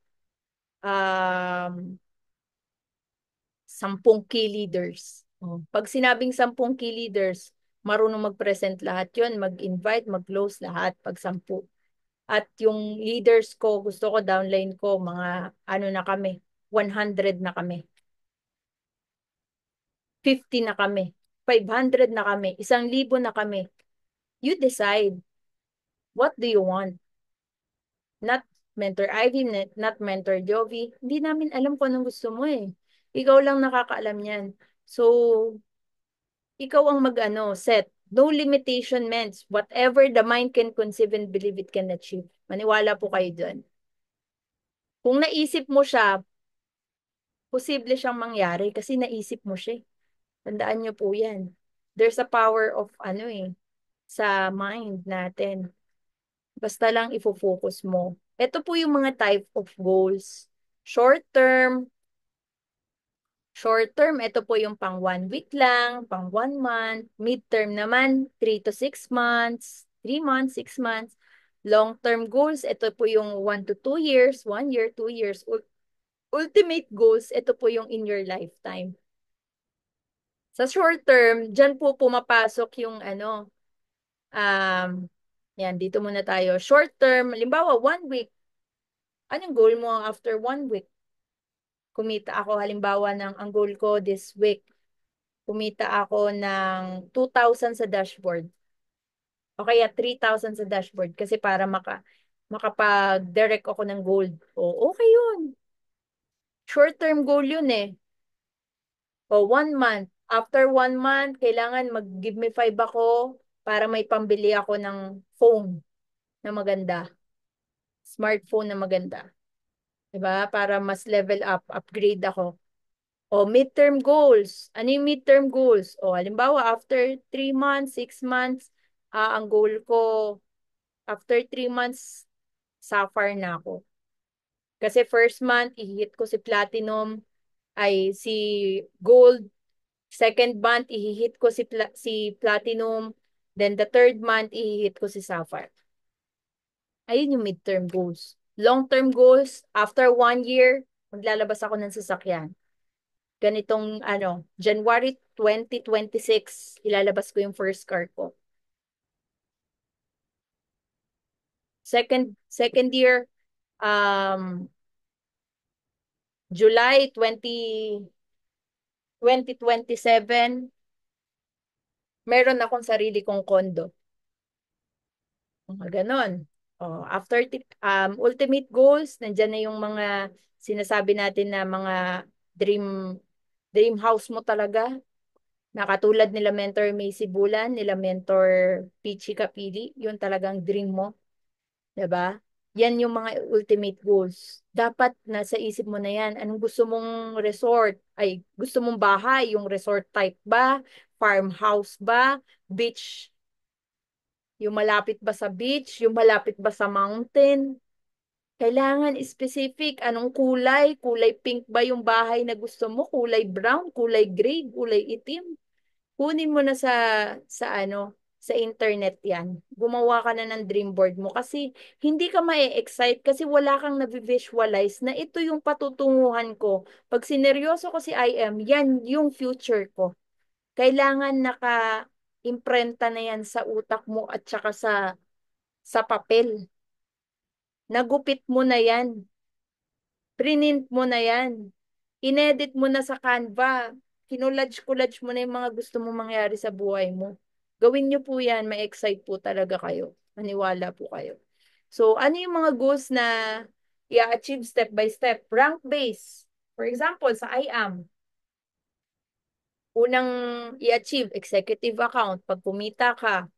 um, 10 key leaders. Oh. Pag sinabing 10 key leaders, marunong mag-present lahat yon, mag-invite, mag-close lahat pag 10. At yung leaders ko, gusto ko downline ko, mga ano na kami, 100 na kami, 50 na kami, 500 na kami, 1,000 na kami. You decide, what do you want? Not Mentor Ivy, not Mentor Jovi. Hindi namin alam kung anong gusto mo eh. Ikaw lang nakakaalam yan. So, ikaw ang set. No limitation means whatever the mind can conceive and believe it can achieve. Maniwala po kayo dyan. Kung naisip mo siya, posible siyang mangyari kasi naisip mo siya. Tandaan niyo po yan. There's a power of sa mind natin. Basta lang ifo-focus mo. Ito po yung mga type of goals. Short term, Short term, ito po yung pang 1 week lang, pang 1 month. Mid-term naman, 3 to 6 months, 3 months, 6 months. Long-term goals, ito po yung 1 to 2 years, 1 year, 2 years. Ultimate goals, ito po yung in your lifetime. Sa short term, dyan po pumapasok yung um, yan, dito muna tayo. Short term, halimbawa 1 week. Anong goal mo after 1 week? Kumita ako halimbawa ng ang goal ko this week. Kumita ako ng 2,000 sa dashboard. O kaya 3,000 sa dashboard kasi para makapag-direct ako ng gold. O, okay yun. Short-term goal yun eh. O 1 month. After 1 month, kailangan mag-give me five ako para may pambili ako ng phone na maganda. Smartphone na maganda. 'Di ba? Para mas level up, upgrade ako. O midterm goals. Ano yung midterm goals? O halimbawa, after 3 months, 6 months, ang goal ko, after 3 months, sapphire na ako. Kasi first month, ihihit ko si platinum, ay si gold. Second month, ihihit ko si platinum. Then the third month, ihihit ko si sapphire. Ayun yung midterm goals. Long-term goals, after 1 year, maglalabas ako ng sasakyan. Ganitong January 2026, ilalabas ko yung first car ko. Second year, um, July 2027, meron akong sarili kong kondo. Mga ganon. After ultimate goals, nandyan na yung mga sinasabi natin na mga dream dream house mo talaga. Na katulad nila Mentor Macy Bulan, nila Mentor Peachy Kapili, yun talagang dream mo. 'Di ba? Yan yung mga ultimate goals. Dapat nasa isip mo na yan. Anong gusto mong resort? Ay, gusto mong bahay? Yung resort type ba? Farmhouse ba? Beach? Yung malapit ba sa beach? Yung malapit ba sa mountain? Kailangan specific. Anong kulay? Kulay pink ba yung bahay na gusto mo? Kulay brown? Kulay gray? Kulay itim? Kunin mo na sa internet 'yan. Gumawa ka na ng dream board mo kasi hindi ka ma-excite kasi wala kang na-visualize na ito yung patutunguhan ko. Pag sineryoso ko si IM, yan yung future ko. Kailangan naka-imprenta na yan sa utak mo at saka sa papel. Nagupit mo na yan. Prinint mo na yan. Inedit mo na sa Canva. Kinulage-kulage mo na yung mga gusto mong mangyari sa buhay mo. Gawin niyo po yan. May-excite po talaga kayo. Maniwala po kayo. So, ano yung mga goals na i-achieve step by step? Rank base. For example, sa IAM, unang i-achieve, executive account. Pag pumita ka,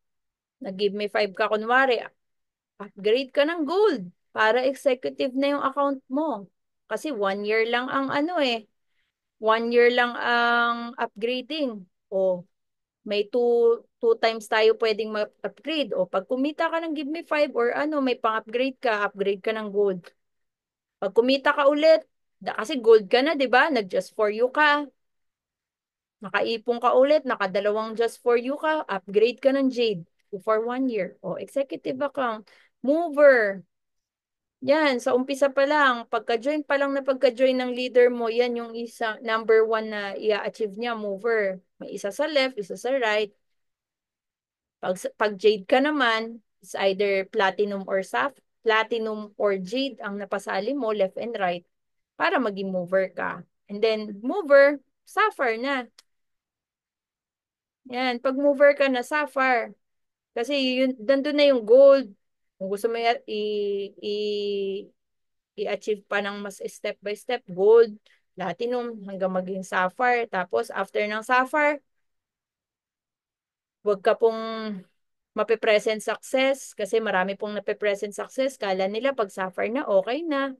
nag-give me five ka, kunwari, upgrade ka ng gold para executive na yung account mo. Kasi 1 year lang ang 1 year lang ang upgrading. O may two times tayo pwedeng mag-upgrade. O pag kumita ka ng give me five or may pang-upgrade ka, upgrade ka ng gold. Pag kumita ka ulit, kasi gold ka na, di ba? Nag-just for you ka. Nakaipon ka ulit, nakadalawang just for you ka, upgrade ka ng jade for 1 year. O executive account, mover. Yan, sa umpisa pa lang, pagka-join pa lang na pagka-join ng leader mo, yan yung isa, number one na i-achieve niya, mover. May isa sa left, isa sa right. Pag jade ka naman, it's either platinum or jade ang napasali mo, left and right, para maging mover ka. And then, mover, sapphire na. Yan, pag mover ka na, sapphire. Kasi yun, nandun na yung gold. Kung gusto mo i-achieve pa ng mas step by step, gold, platinum, hanggang maging sapphire. Tapos, after ng sapphire, huwag ka pong mape-present success kasi marami pong nape-present success. Kala nila pag sapphire na, okay na.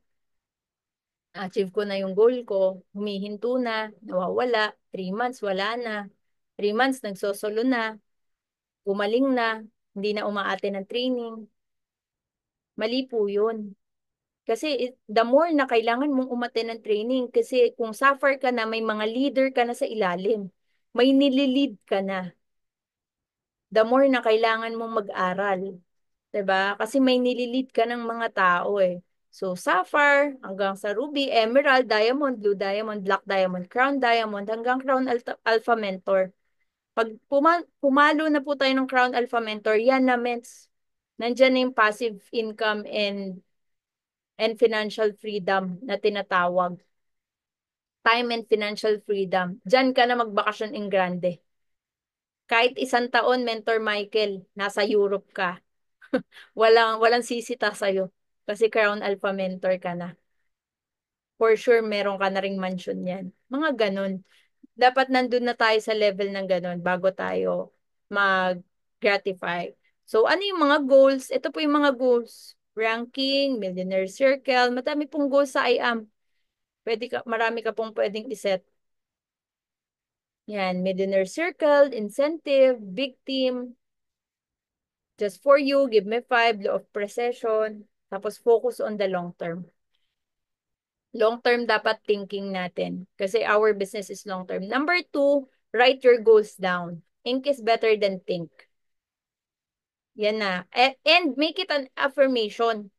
Achieve ko na yung goal ko. Humihinto na, nawawala. 3 months, wala na. 3 months, nagsosolo na. Gumaling na. Hindi na umaate ng training. Mali po yun. Kasi the more na kailangan mong umate ng training, kasi kung suffer ka na, may mga leader ka na sa ilalim. May nililid ka na. The more na kailangan mong mag-aral. 'Di ba? Kasi may nililid ka ng mga tao eh. So, sapphire, hanggang sa ruby, emerald, diamond, blue diamond, black diamond, crown diamond, hanggang crown alpha mentor. Pag pumalo na po tayo ng crown alpha mentor, yan na means nandyan na yung passive income and financial freedom na tinatawag. Time and financial freedom. Diyan ka na magbakasyon in grande. Kahit 1 taon, Mentor Michael, nasa Europe ka. Walang sisita sa'yo. Kasi Crown Alpha Mentor ka na. For sure, meron ka na ring mansion yan. Mga ganun. Dapat nandun na tayo sa level ng ganun bago tayo mag-gratify. So, ano yung mga goals? Ito po yung mga goals. Ranking, millionaire circle, madami pong goals sa IAM. Marami ka pong pwedeng iset. Yan, millionaire circle, incentive, big team, just for you, give me five, law of precession, tapos focus on the long term. Long term dapat thinking natin kasi our business is long term. Number two, write your goals down. Ink is better than think. Yan na. And make it an affirmation.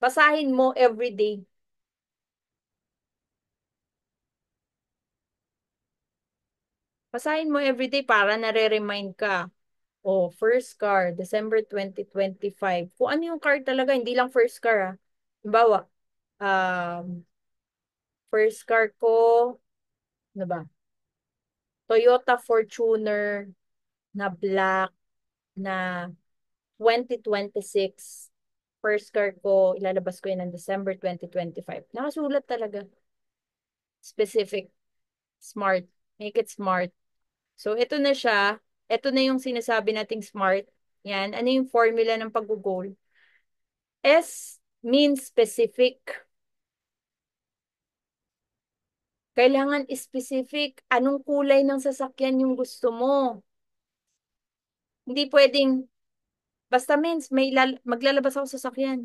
Basahin mo every day. Basahin mo every day para nare-remind ka. Oh, first car, December 2025. Kung ano yung car talaga, hindi lang first car ah. Halimbawa, um, first car ko, ano ba? Toyota Fortuner na black na 2026. First car ko, ilalabas ko yun ng December 2025. Nakasulat talaga. Specific. Smart. Make it smart. So, ito na siya. Ito na yung sinasabi nating smart. Yan. Ano yung formula ng pag-goal? S means specific. Kailangan specific. Anong kulay ng sasakyan yung gusto mo? Hindi pwedeng, basta means maglalabas ako sa sasakyan.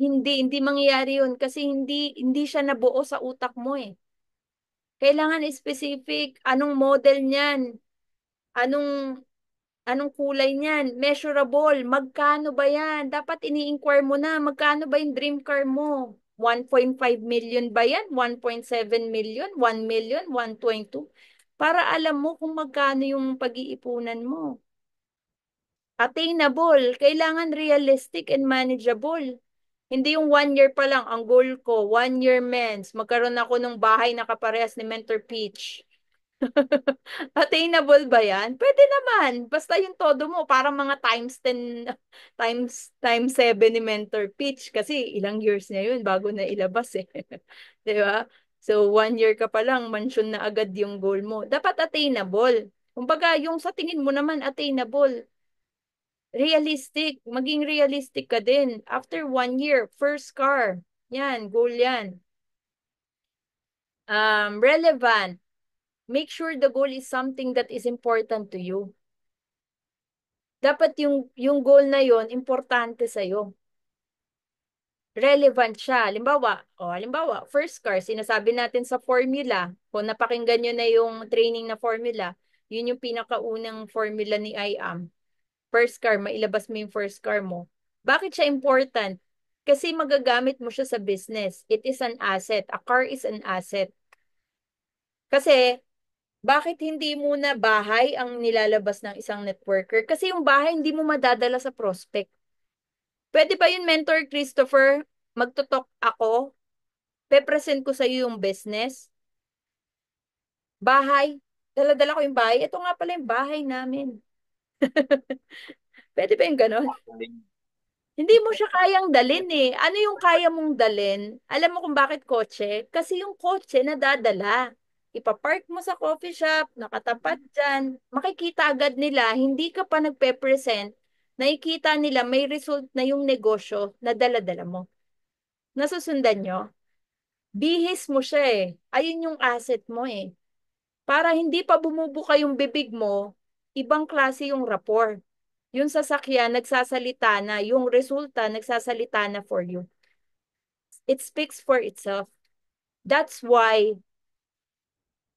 Hindi mangyayari yun kasi hindi siya nabuo sa utak mo eh. Kailangan specific. Anong model niyan? Anong Anong kulay niyan? Measurable. Magkano ba yan? Dapat ini-inquire mo na. Magkano ba yung dream car mo? 1.5 million ba yan? 1.7 million? 1 million? 1.2? Para alam mo kung magkano yung pag-iipunan mo. Attainable. Kailangan realistic and manageable. Hindi yung 1 year pa lang. Ang goal ko, 1 year mens. Magkaroon ako ng bahay na kaparehas ni Mentor Peach. Attainable ba yan? Pwede naman. Basta yung todo mo, parang mga times 10, times 7 ni Mentor Pitch. Kasi ilang years na yun bago na ilabas eh. Di ba? So, 1 year ka pa lang, mansion na agad yung goal mo. Dapat attainable. Kumbaga, yung sa tingin mo naman attainable. Realistic. Maging realistic ka din. After 1 year, first car. Yan, goal yan. Relevant. Make sure the goal is something that is important to you. Dapat yung goal na yon importante sa iyo. Relevant siya. Halimbawa, first car, sinasabi natin sa formula, kung napakinggan nyo na yung training na formula, yun yung pinakaunang formula ni IAM. First car, mailabas mo yung first car mo. Bakit siya important? Kasi magagamit mo siya sa business. It is an asset. A car is an asset. Kasi bakit hindi muna bahay ang nilalabas ng isang networker? Kasi yung bahay hindi mo madadala sa prospect. Pwede ba yun, Mentor Christopher? Magtutok ako, pe-present ko sa iyo yung business. Bahay. Dala-dala ko yung bahay. Ito nga pala yung bahay namin. Pwede ba yung ganon? Hindi mo siya kayang dalin eh. Ano yung kaya mong dalin? Alam mo kung bakit kotse? Kasi yung kotse nadadala. Ipapark mo sa coffee shop, nakatapat dyan. Makikita agad nila, hindi ka pa nagpe-present, nakikita nila may result na yung negosyo na dala-dala mo. Nasusundan nyo? Bihis mo siya eh. Ayun yung asset mo eh. Para hindi pa bumubuka yung bibig mo, ibang klase yung rapport. Yung sasakyan, nagsasalita na. Yung resulta, nagsasalita na for you. It speaks for itself. That's why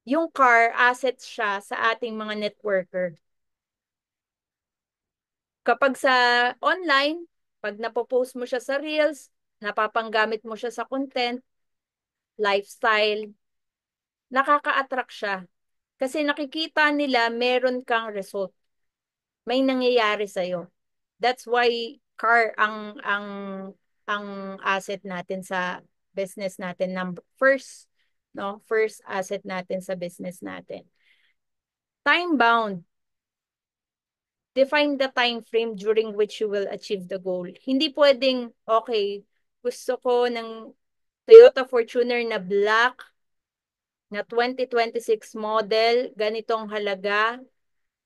yung car, asset siya sa ating mga networker. Kapag sa online, pag napopost mo siya sa Reels, napapanggamit mo siya sa content, lifestyle, nakaka-attract siya. Kasi nakikita nila meron kang result. May nangyayari sa'yo. That's why car ang asset natin sa business natin. Number first, no? First asset natin sa business natin. Time bound. Define the time frame during which you will achieve the goal. Hindi pwedeng, okay, gusto ko ng Toyota Fortuner na black na 2026 model, ganitong halaga,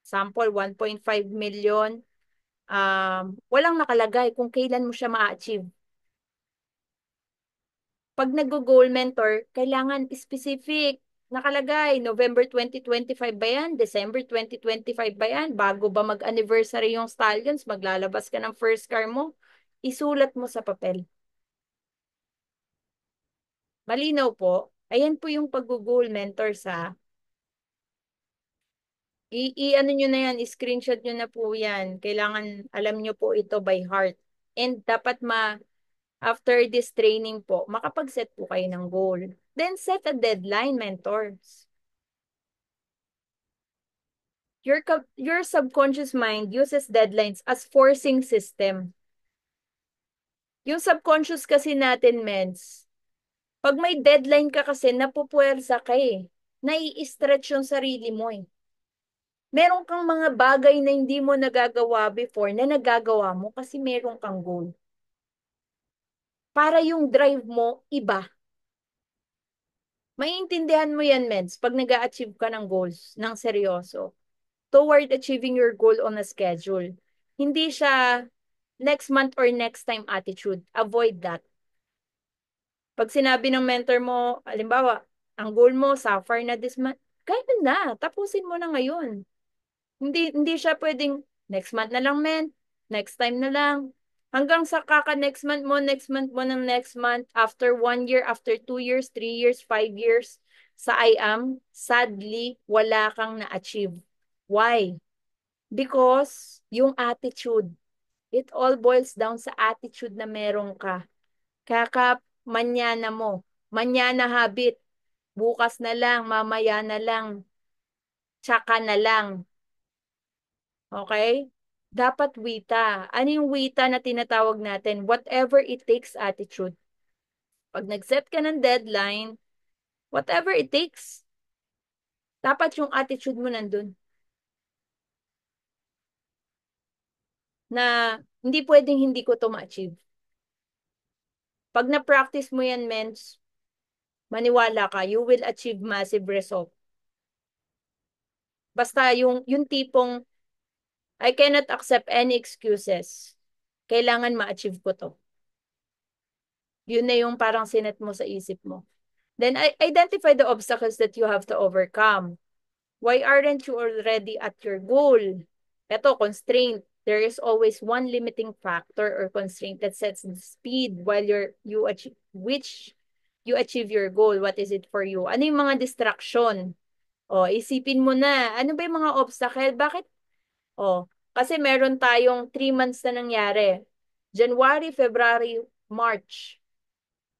sample 1.5 million, walang nakalagay kung kailan mo siya ma-achieve. Pag nag-goal mentor, kailangan specific. Nakalagay, November 2025 ba yan? December 2025 ba yan? Bago ba mag-anniversary yung stallions, maglalabas ka ng first car mo, isulat mo sa papel. Malinaw po. Ayan po yung pag-goal mentor sa ano nyo na yan, screenshot nyo na po yan. Kailangan alam nyo po ito by heart. And dapat after this training po, makapag-set po kayo ng goal. Then set a deadline, mentors. Your subconscious mind uses deadlines as forcing system. Yung subconscious kasi natin, mens, pag may deadline ka kasi, napupuwersa ka eh. Nai-stretch yung sarili mo eh. Meron kang mga bagay na hindi mo nagagawa before na nagagawa mo kasi meron kang goal. Para yung drive mo, iba. Maiintindihan mo yan, mens, pag nag-a-achieve ka ng goals, ng seryoso, toward achieving your goal on a schedule. Hindi siya next month or next time attitude. Avoid that. Pag sinabi ng mentor mo, halimbawa, ang goal mo, sapphire na this month, kaya na, tapusin mo na ngayon. Hindi siya pwedeng next month na lang, men. Next time na lang. Hanggang sa kaka next month mo ng next month, after 1 year, after 2 years, 3 years, 5 years, sa I am, sadly, wala kang na-achieve. Why? Because yung attitude, it all boils down sa attitude na meron ka. Manyana mo. Manyana habit. Bukas na lang, mamaya na lang, tsaka na lang. Okay? Dapat wita. Ano yung wita na tinatawag natin? Whatever it takes attitude. Pag nag-set ka ng deadline, whatever it takes, dapat yung attitude mo nandun. Na hindi pwedeng hindi ko to ma-achieve. Pag na-practice mo yan, mens, maniwala ka, you will achieve massive result. Basta yung tipong, I cannot accept any excuses. Kailangan ma-achieve ko to. Yun na yung parang sinet mo sa isip mo. Then identify the obstacles that you have to overcome. Why aren't you already at your goal? Ito, constraint. There is always one limiting factor or constraint that sets the speed while you achieve which you achieve your goal. What is it for you? Ano yung mga distraction? O, isipin mo na, ano ba yung mga obstacle? Bakit? O, kasi meron tayong 3 months na nangyari. January, February, March.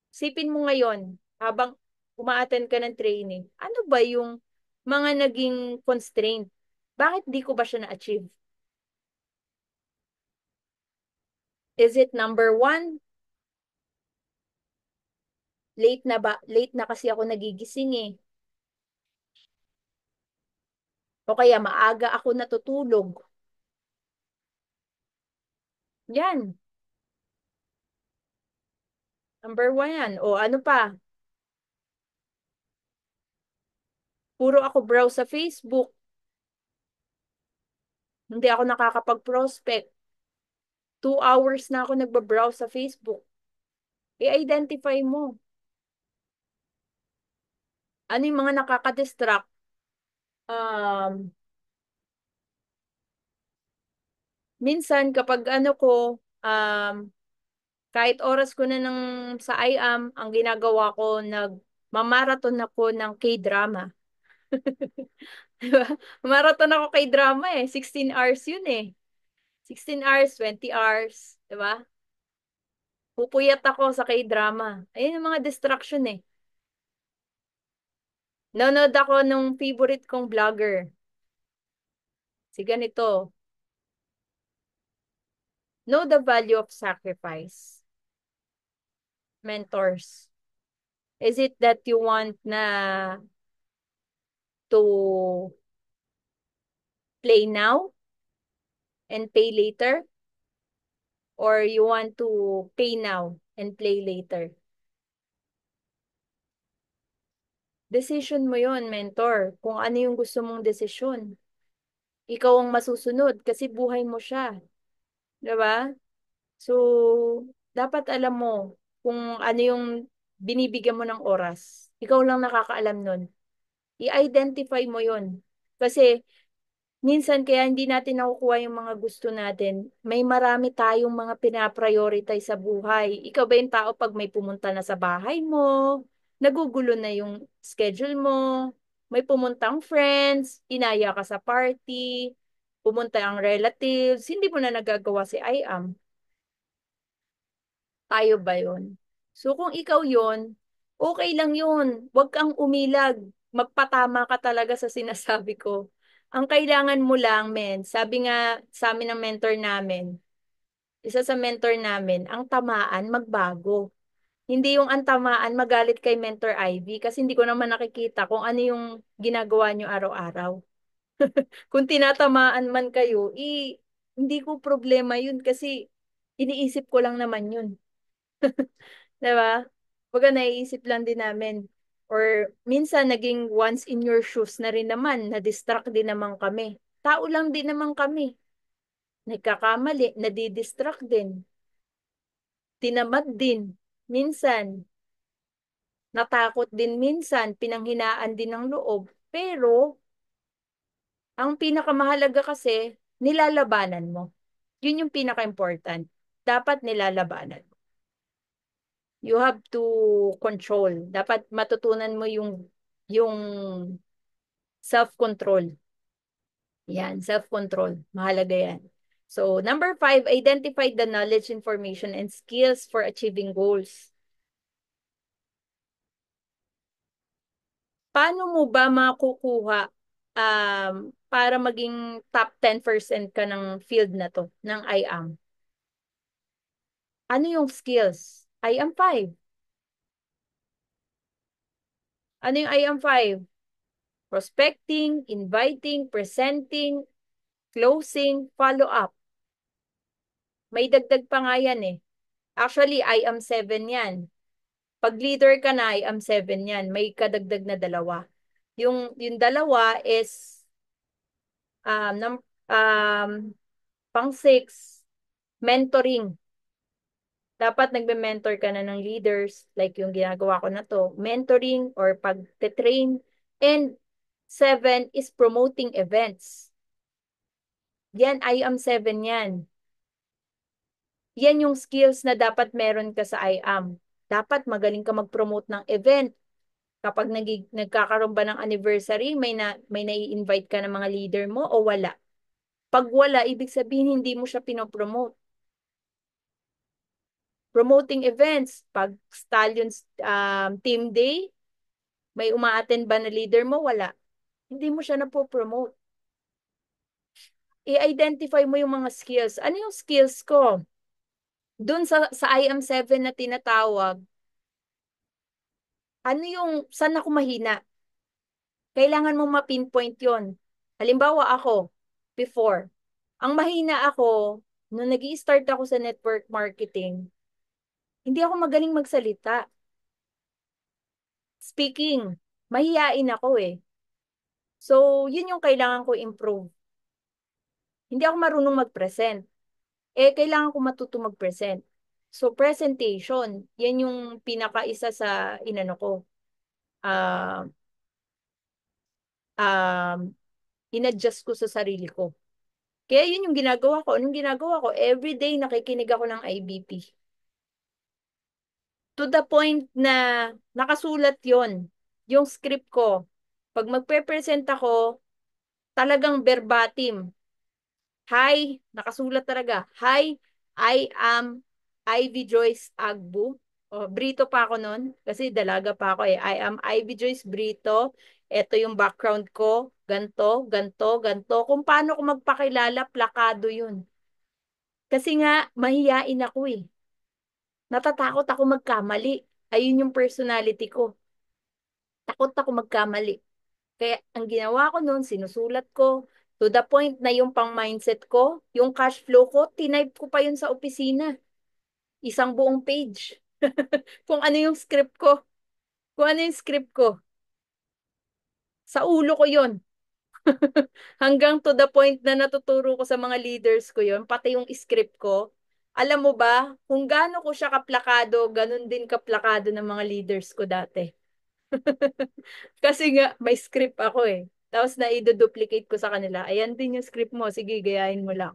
Sipin mo ngayon, habang umaattend ka ng training, ano ba yung mga naging constraint? Bakit di ko ba siya na-achieve? Is it number one? Late na ba? Late na kasi ako nagigising eh. O kaya maaga ako natutulog. Yan. Number one yan. O ano pa? Puro ako browse sa Facebook. Hindi ako nakakapag-prospect. 2 hours na ako nagbabrowse sa Facebook. I-identify mo. Ano yung mga nakaka-distract? Um, Minsan kapag ano ko, kahit oras ko na sa IAM, ang ginagawa ko, marathon ako ng K-drama. Diba? Marathon ako K-drama eh. 16 hours yun eh. 16 hours, 20 hours. Diba? Pupuyat ako sa K-drama. Ayun yung mga distraction eh. Nanonood ako nung favorite kong vlogger. Si ganito. Know the value of sacrifice. Mentors. Is it that you want to play now and pay later? Or you want to pay now and play later? Decision mo yon, mentor, kung ano yung gusto mong desisyon. Ikaw ang masusunod kasi buhay mo siya. 'Di ba? So, dapat alam mo kung ano yung binibigyan mo ng oras. Ikaw lang nakakaalam nun. I-identify mo yon. Kasi minsan kaya hindi natin nakukuha yung mga gusto natin. May marami tayong mga pinaprioritize sa buhay. Ikaw ba yung tao pag may pumunta na sa bahay mo, nagugulo na yung schedule mo, may pumuntang friends, inaya ka sa party, pumunta ang relatives, hindi mo na nagagawa si I am. Tayo ba yun? So kung ikaw yun, okay lang yun. Huwag kang umilag. Magpatama ka talaga sa sinasabi ko. Ang kailangan mo lang, men, sabi nga sa amin ng mentor namin, isa sa mentor namin, ang tamaan magbago. Hindi yung ang tamaan magalit kay Mentor Ivy kasi hindi ko naman nakikita kung ano yung ginagawa nyo araw-araw. Kung tinatamaan man kayo, hindi ko problema yun kasi iniisip ko lang naman yun. 'Di ba? Baga naiisip lang din namin. Or minsan naging once in your shoes na rin naman, na-distract din naman kami. Tao lang din naman kami. Nagkakamali, nadidistract din. Tinamad din. Minsan, natakot din minsan, pinanghinaan din ng loob. Pero, ang pinakamahalaga kasi, nilalabanan mo. Yun yung pinaka-important. Dapat nilalabanan mo. You have to control. Dapat matutunan mo yung self-control. Yan, self-control. Mahalaga yan. So, number 5, identify the knowledge, information, and skills for achieving goals. Paano mo ba makukuha para maging top 10% ka ng field na to, ng IAM? Ano yung skills? IAM 5. Ano yung IAM 5? Prospecting, inviting, presenting, closing, follow-up. May dagdag pa nga yan eh. Actually, I am 7 yan. Pag leader ka na, I am 7 yan. May kadagdag na dalawa. Yung dalawa is um, num- um, pang 6, mentoring. Dapat nagbe-mentor ka na ng leaders like yung ginagawa ko na to. Mentoring or pag-train. And 7 is promoting events. Yan, I am 7 yan. Yan yung skills na dapat meron ka sa IAM. Dapat magaling ka mag-promote ng event. Kapag nagkakaroon ba ng anniversary, may nai-invite ka ng mga leader mo o wala? Pag wala, ibig sabihin hindi mo siya pinopromote. Promoting events, pag Stallions Team Day, may umaattend ba na leader mo? Wala. Hindi mo siya napopromote. I-identify mo yung mga skills. Ano yung skills ko? Doon sa IM7 na tinatawag, ano yung, saan ako mahina? Kailangan mo ma-pinpoint yon. Halimbawa ako, before, ang mahina ako, nung nag start ako sa network marketing, hindi ako magaling magsalita. Speaking, mahihain ako eh. So, yun yung kailangan ko improve. Hindi ako marunong mag-present. Kailangan ko matuto mag-present. So, presentation, yan yung pinaka-isa sa inano ko. Uh, In-adjust ko sa sarili ko. Kaya yun yung ginagawa ko. Anong ginagawa ko? Everyday nakikinig ako ng IBP. To the point na nakasulat yon yung script ko. Pag magpe-present ako, talagang verbatim. Hi, nakasulat talaga. Hi, I am Ivy Joyce Agbu. O, Brito pa ako noon kasi dalaga pa ako eh. I am Ivy Joyce Brito. Ito yung background ko. Ganto, ganto, ganto. Kung paano ko magpakilala, plakado yun. Kasi nga, mahiyain ako eh. Natatakot ako magkamali. Ayun yung personality ko. Takot ako magkamali. Kaya ang ginawa ko noon, sinusulat ko to the point na yung pang mindset ko, yung cash flow ko, tinype ko pa yun sa opisina. Isang buong page. Kung ano yung script ko. Kung ano yung script ko. Sa ulo ko yon. Hanggang to the point na natuturo ko sa mga leaders ko yon, pati yung script ko. Alam mo ba, kung gaano ko siya kaplakado, ganun din kaplakado ng mga leaders ko dati. Kasi nga, may script ako eh. Tapos na i-duplicate ko sa kanila. Ayan din yung script mo. Sige, gayahin mo lang.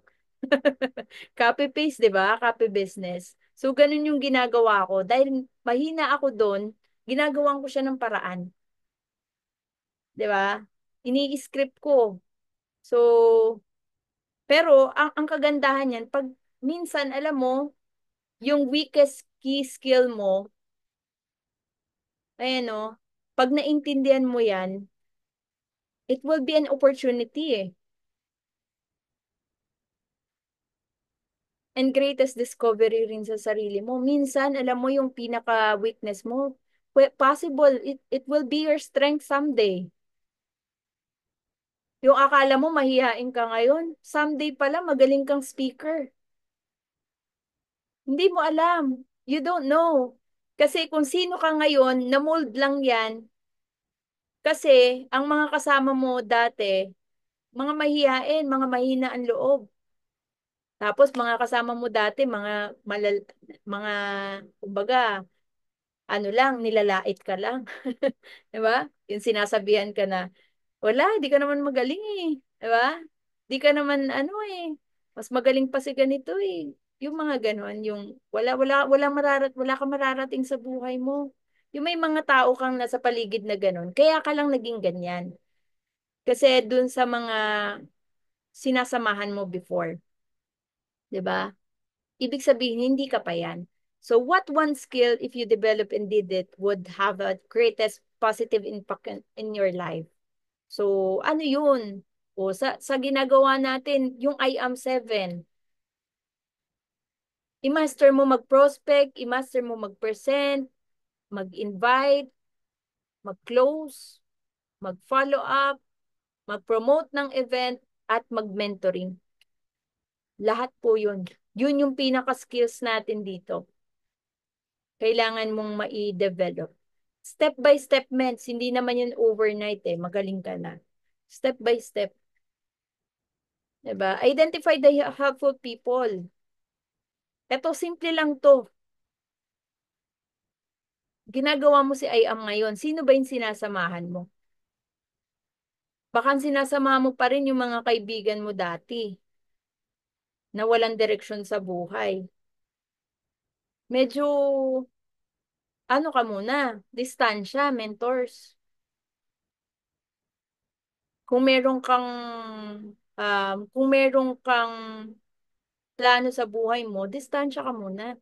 Copy-paste, di ba? Copy business. So, ganun yung ginagawa ko. Dahil mahina ako doon, ginagawan ko siya ng paraan. Di ba? Ini-script ko. So, pero ang kagandahan yan, pag minsan, alam mo, yung weakest key skill mo, ayan o, pag naintindihan mo yan, it will be an opportunity eh. And greatest discovery rin sa sarili mo. Minsan, alam mo yung pinaka-weakness mo, possible, it will be your strength someday. Yung akala mo mahihain ka ngayon, someday pala magaling kang speaker. Hindi mo alam. You don't know. Kasi kung sino ka ngayon, na-mold lang yan. Kasi ang mga kasama mo dati, mga mahihain, mga mahina ang loob. Tapos mga kasama mo dati, mga kumbaga, ano lang, nilalait ka lang. 'Di ba? Yung sinasabihan ka na, wala, di ka naman magaling eh. 'Di ba? Di ka naman ano eh. Mas magaling pa si ganito eh. Yung mga ganon, yung wala kang mararating sa buhay mo. Yung may mga tao kang nasa paligid na ganon, kaya ka lang naging ganyan. Kasi dun sa mga sinasamahan mo before, 'di ba? Ibig sabihin, hindi ka pa yan. So what one skill, if you develop and did it, would have a greatest positive impact in your life? So ano yun? O sa ginagawa natin, yung I am 7, i-master mo mag-prospect, i-master mo mag-present, mag-invite, mag-close, mag-follow up, mag-promote ng event, at mag-mentoring. Lahat po yun. Yun yung pinaka-skills natin dito. Kailangan mong mai-develop. Step by step, mens. Hindi naman yun overnight eh. Magaling ka na. Step by step. Diba? Identify the helpful people. Ito, simple lang to. Ginagawa mo si I am ngayon. Sino ba yung sinasamahan mo? Baka sinasamahan mo pa rin yung mga kaibigan mo dati na walang direksyon sa buhay. Medyo, ano ka muna, distansya, mentors. Kung meron kang plano sa buhay mo, distansya ka muna.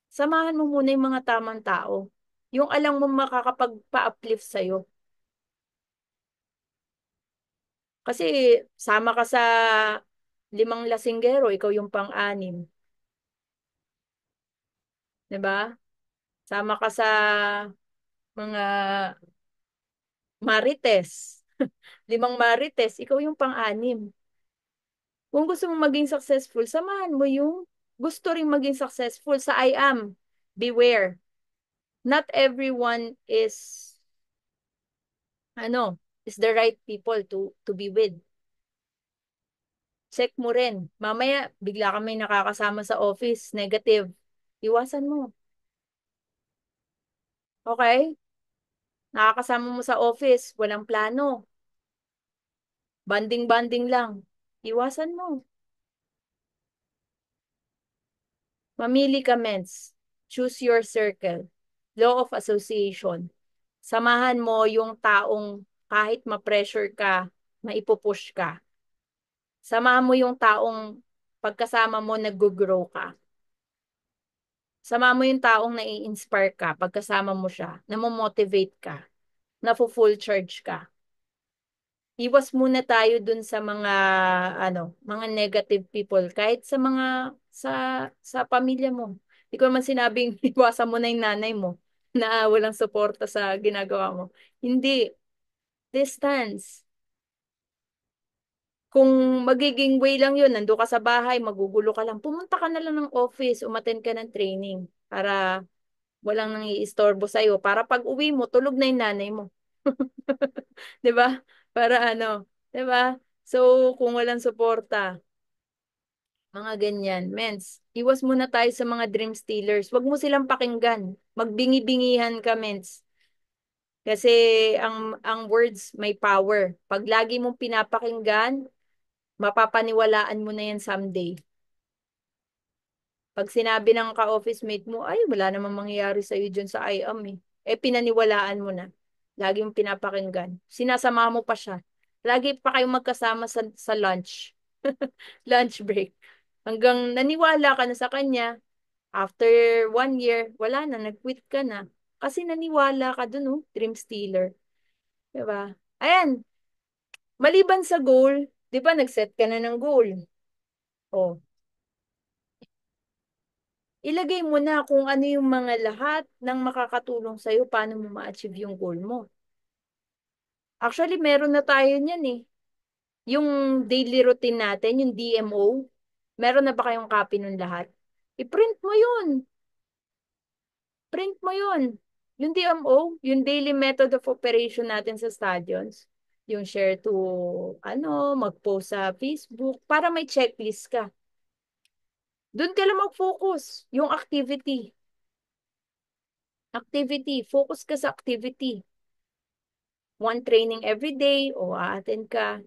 Samahan mo muna yung mga tamang tao. Yung alam mo makakapagpa-uplift sa'yo. Kasi sama ka sa 5 lasinggero, ikaw yung pang-anim. 'Di ba? Sama ka sa mga marites. 5 marites, ikaw yung pang-anim. Kung gusto mo maging successful, samahan mo yung gusto ring maging successful sa I am. Beware. Not everyone ano, is the right people to be with. Check mo rin. Mamaya, bigla ka may nakakasama sa office, negative. Iwasan mo. Okay? Nakakasama mo sa office, walang plano. Banding-banding lang. Iwasan mo. Mamili ka, mens. Choose your circle. Law of association. Samahan mo yung taong kahit ma-pressure ka, maipupush ka. Samahan mo yung taong pagkasama mo, nag-grow ka. Sama mo yung taong nai-inspire ka, pagkasama mo siya, namo-motivate ka, na-full charge ka. Iwas muna tayo dun sa mga mga negative people kahit sa sa pamilya mo. Hindi ko naman sinabing iwasan mo na yung nanay mo na walang suporta sa ginagawa mo. Hindi, distance. Kung magiging way lang yun, nando ka sa bahay, magugulo ka lang, pumunta ka na lang ng office, umattend ka ng training para walang nang iistorbo sa'yo. Para pag uwi mo, tulog na yung nanay mo. 'Di ba? Para ano, 'di ba? So, kung walang suporta, mga ganyan, mens, iwas muna tayo sa mga dream stealers. Huwag mo silang pakinggan. Magbingi-bingihan ka, mens. Kasi ang words may power. Pag lagi mong pinapakinggan, mapapaniwalaan mo na yan someday. Pag sinabi ng ka-office mate mo, ay, wala namang mangyayari sa'yo dyan sa IAM eh. Eh, pinaniwalaan mo na. Lagi mong pinapakinggan. Sinasama mo pa siya. Lagi pa kayong magkasama sa lunch. Lunch break. Hanggang naniwala ka na sa kanya. After 1 year, wala na, nag-quit ka na. Kasi naniwala ka dun, oh, dream stealer. Diba? Ayan, maliban sa goal, di ba nag-set ka na ng goal? Oh, ilagay mo na kung ano yung mga lahat ng makakatulong sa'yo paano mo ma-achieve yung goal mo. Actually, meron na tayo niyan eh. Yung daily routine natin, yung DMO, meron na ba kayong copy nun lahat? I-print mo yun. Print mo yun. Yung DMO, yung daily method of operation natin sa stadions. Yung share to, mag-post sa Facebook para may checklist ka. Doon ka lang mag-focus. Yung activity. Activity. Focus ka sa activity. One training every day o a-attend ka.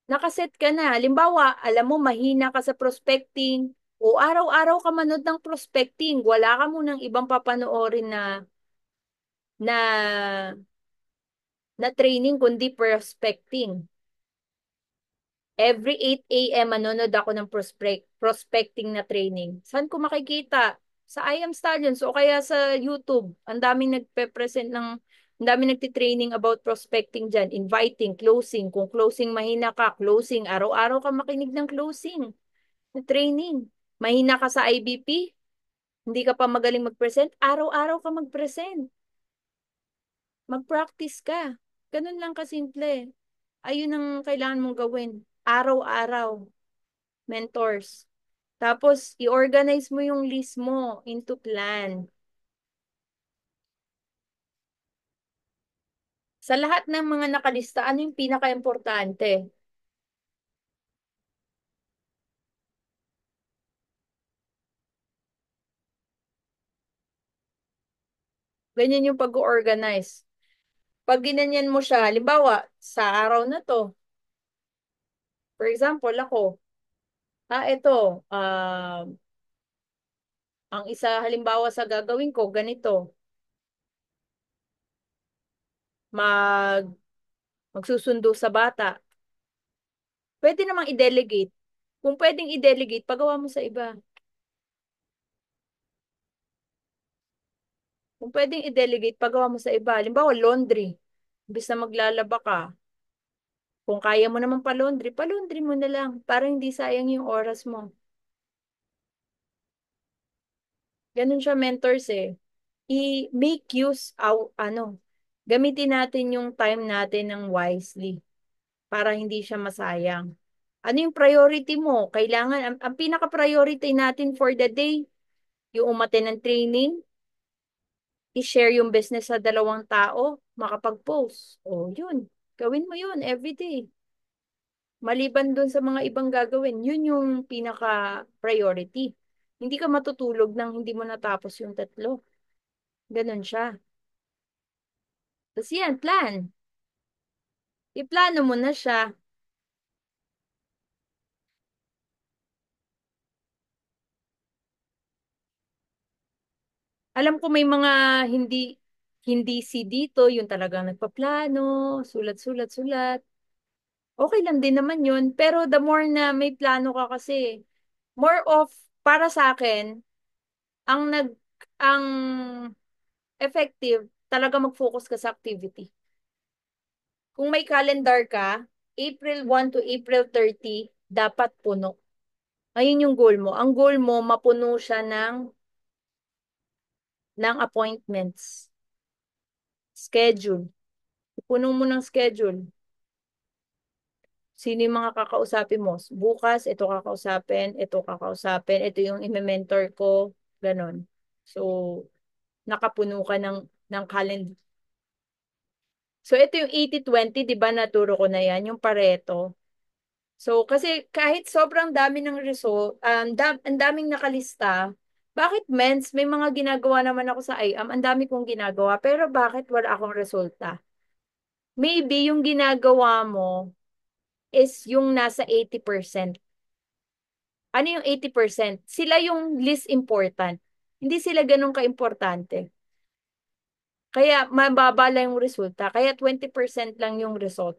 Nakaset ka na. Halimbawa, alam mo, mahina ka sa prospecting o araw-araw ka manood ng prospecting. Wala ka munang ibang papanoorin na training kundi prospecting. Every 8 a.m. manonood ako ng prospecting na training. Saan ko makikita? Sa I Am Stallions o kaya sa YouTube. Ang daming nagtitraining about prospecting dyan. Inviting, closing. Kung closing mahina ka, closing. Araw-araw ka makinig ng closing na training. Mahina ka sa IBP, hindi ka pa magaling mag-present, araw-araw ka mag-present. Mag-practice ka. Ganun lang kasimple. Ayun ang kailangan mong gawin. Araw-araw. Mentors. Tapos, i-organize mo yung list mo into plan. Sa lahat ng mga nakalista, ano yung pinaka-importante? Ganyan yung pag-organize. Pag ginanyan mo siya, halimbawa, sa araw na to, for example, ako, ito, ang isa halimbawa sa gagawin ko, ganito, mag, magsusundo sa bata. Pwede namang i-delegate. Kung pwedeng i-delegate, pagawa mo sa iba. Kung pwedeng i-delegate, pagawa mo sa iba. Halimbawa, laundry. Imbis na maglalaba ka, kung kaya mo naman pa-laundry mo na lang para hindi sayang yung oras mo. Ganun siya, mentors eh. I-make use, gamitin natin yung time natin ng wisely para hindi siya masayang. Ano yung priority mo? Kailangan, ang pinaka-priority natin for the day, yung umaten ng training, i-share yung business sa dalawang tao, makapag-post. O, yun. Gawin mo yun everyday. Maliban dun sa mga ibang gagawin, yun yung pinaka-priority. Hindi ka matutulog nang hindi mo natapos yung tatlo. Ganon siya. Tapos yan, plan. Iplano mo na siya. Alam ko may mga hindi hindi si dito, yung talagang nagpaplano, sulat-sulat-sulat. Okay lang din naman yun. Pero the more na may plano ka kasi, more of, para sa akin, ang effective, talaga mag-focus ka sa activity. Kung may calendar ka, April 1 to April 30, dapat puno. Ayun yung goal mo. Ang goal mo, mapuno siya ng appointments. Schedule. Puno mo ng schedule. Sino yung mga kakausapin mo? Bukas, ito kakausapin, ito yung i-mentor ko, ganon. So, nakapuno ka ng calendar. So, ito yung 80-20, di ba naturo ko na yan, yung Pareto. So, kasi kahit sobrang dami ng result, ang daming nakalista, bakit mens, may mga ginagawa naman ako sa IAM, ang dami kong ginagawa, pero bakit wala akong resulta? Maybe yung ginagawa mo is yung nasa 80%. Ano yung 80%? Sila yung least important. Hindi sila ganun ka-importante. Kaya mababa lang yung resulta. Kaya 20% lang yung result.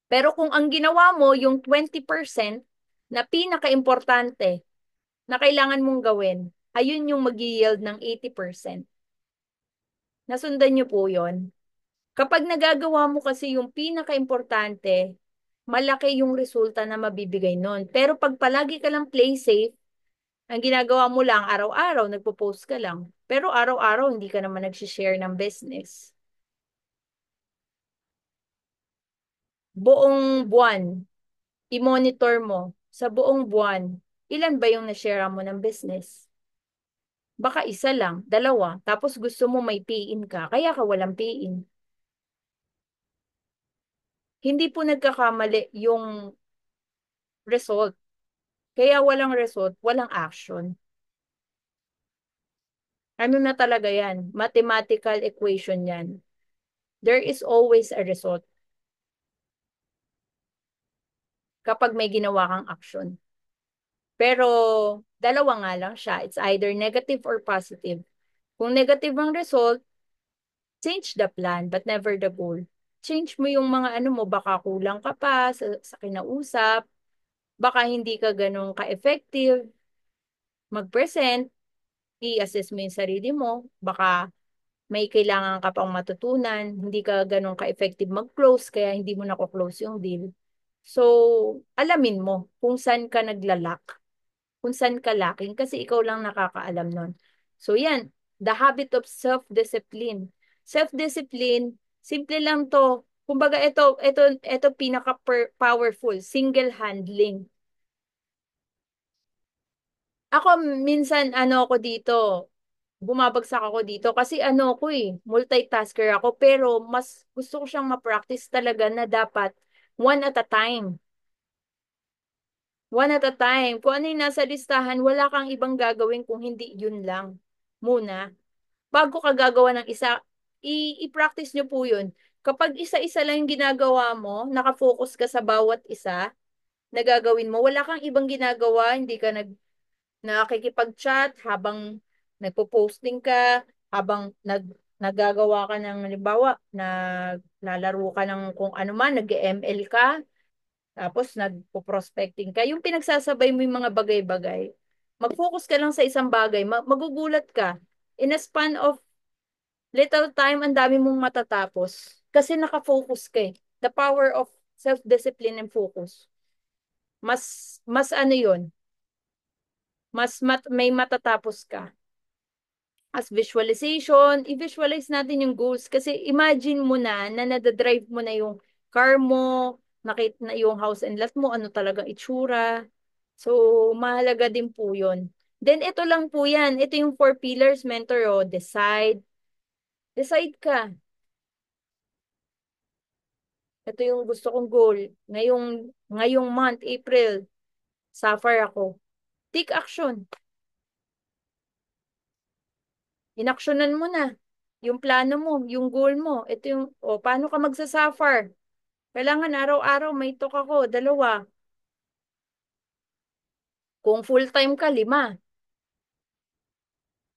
Pero kung ang ginawa mo yung 20% na pinaka-importante na kailangan mong gawin, ayun yung mag-yield ng 80%. Nasundan niyo po yon. Kapag nagagawa mo kasi yung pinaka-importante, malaki yung resulta na mabibigay nun. Pero pag palagi ka lang play safe, ang ginagawa mo lang araw-araw, nagpo-post ka lang. Pero araw-araw, hindi ka naman nag-share ng business. Buong buwan, i-monitor mo sa buong buwan, ilan ba yung na-share mo ng business? Baka isa lang, dalawa, tapos gusto mo may pay-in ka, kaya ka walang pay-in. Hindi po nagkakamali yung result. Kaya walang result, walang action. Ano na talaga yan? Mathematical equation yan. There is always a result kapag may ginawa kang action. Pero dalawa nga lang siya. It's either negative or positive. Kung negative ang result, change the plan but never the goal. Change mo yung mga ano mo, baka kulang ka pa sa kinausap, baka hindi ka ganun ka-effective, mag-present, i-assess mo yung sarili mo, baka may kailangan ka pang matutunan, hindi ka ganun ka-effective mag-close, kaya hindi mo nako-close yung deal. So, alamin mo kung saan ka naglalak, kung saan ka lacking, kasi ikaw lang nakakaalam nun. So, yan, the habit of self-discipline. Self-discipline, simple lang to. Kumbaga, ito pinaka-powerful, single handling. Ako, minsan, ano ako dito, bumabagsak ako dito kasi ano ako multitasker ako pero mas gusto ko siyang ma-practice talaga na dapat one at a time. One at a time. Kung ano yung nasa listahan, wala kang ibang gagawin kung hindi yun lang. Muna. Bago ka gagawa ng isa, i-practice nyo po yun. Kapag isa-isa lang yung ginagawa mo, nakafocus ka sa bawat isa na gagawin mo, wala kang ibang ginagawa, hindi ka nakikipag-chat habang nagpo-posting ka, habang nagagawa ka ng halimbawa, naglalaro ka ng kung ano man, nag-ML ka, tapos nagpo-prospecting ka. Yung pinagsasabay mo yung mga bagay-bagay, mag-focus ka lang sa isang bagay, magugulat ka. In a span of little time, ang dami mong matatapos. Kasi nakafocus ka eh. The power of self-discipline and focus. Mas ano yun, may matatapos ka. As visualization, i-visualize natin yung goals. Kasi imagine mo na nadadrive mo na yung car mo, nakita na yung house and lot mo, ano talaga itsura. So, mahalaga din po yun. Then, ito lang po yan. Ito yung 4 pillars, mentor, decide. Decide ka. Ito yung gusto kong goal. Ngayong month, April, suffer ako. Take action. Inaksyonan mo na. Yung plano mo, yung goal mo. Ito yung, paano ka magsasuffer? Kailangan araw-araw may talk ako, dalawa. Kung full-time ka, 5.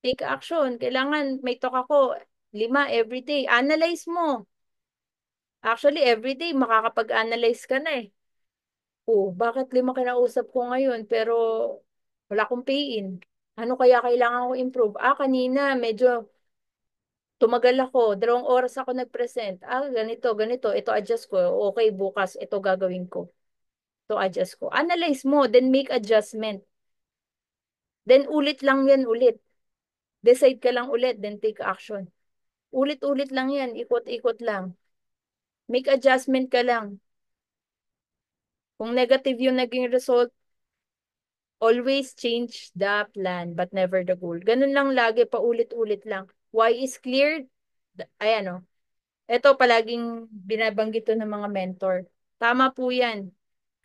Take action. Kailangan may talk ako, 5 everyday. Analyze mo. Actually, everyday makakapag-analyze ka na eh. Bakit 5 kinausap ko ngayon pero wala akong pay-in? Ano kaya kailangan ko improve? Kanina medyo tumagal ako. 2 oras ako nag-present. Ganito, ganito. Ito adjust ko. Okay, bukas. Ito gagawin ko. Ito adjust ko. Analyze mo, then make adjustment. Then ulit lang yan ulit. Decide ka lang ulit, then take action. Ulit-ulit lang yan. Ikot-ikot lang. Make adjustment ka lang. Kung negative yung naging result, always change the plan but never the goal. Ganun lang lagi, paulit-ulit lang. Why is cleared? Ayan o. Ito palaging binabanggit to ng mga mentor. Tama po yan.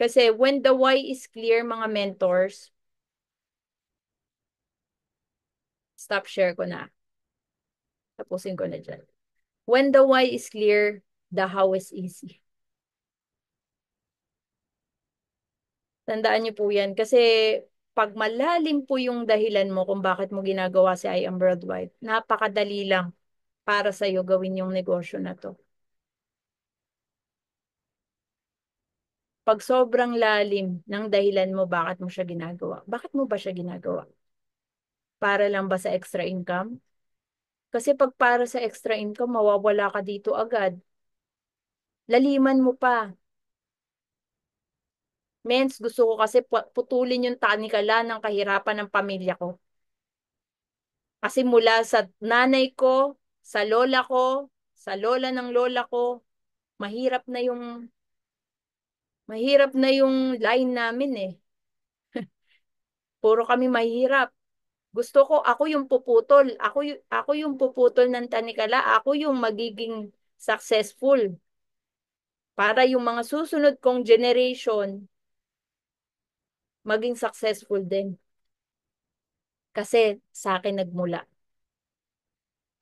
Kasi when the why is clear, mga mentors, stop share ko na. Tapusin ko na dyan. When the why is clear, the how is easy. Tandaan niyo po yan. Kasi pag malalim po yung dahilan mo kung bakit mo ginagawa si I Am Worldwide, napakadali lang para sa'yo gawin yung negosyo na to. Pag sobrang lalim ng dahilan mo bakit mo siya ginagawa, bakit mo ba siya ginagawa? Para lang ba sa extra income? Kasi pag para sa extra income, mawawala ka dito agad. Laliman mo pa. Mens, gusto ko kasi putulin yung tanikala ng kahirapan ng pamilya ko. Kasi mula sa nanay ko, sa lola ko, sa lola ng lola ko, mahirap na yung line namin eh. Puro kami mahirap. Gusto ko ako yung puputol. Ako yung puputol ng tanikala. Ako yung magiging successful para yung mga susunod kong generation maging successful din. Kasi sa akin nagmula.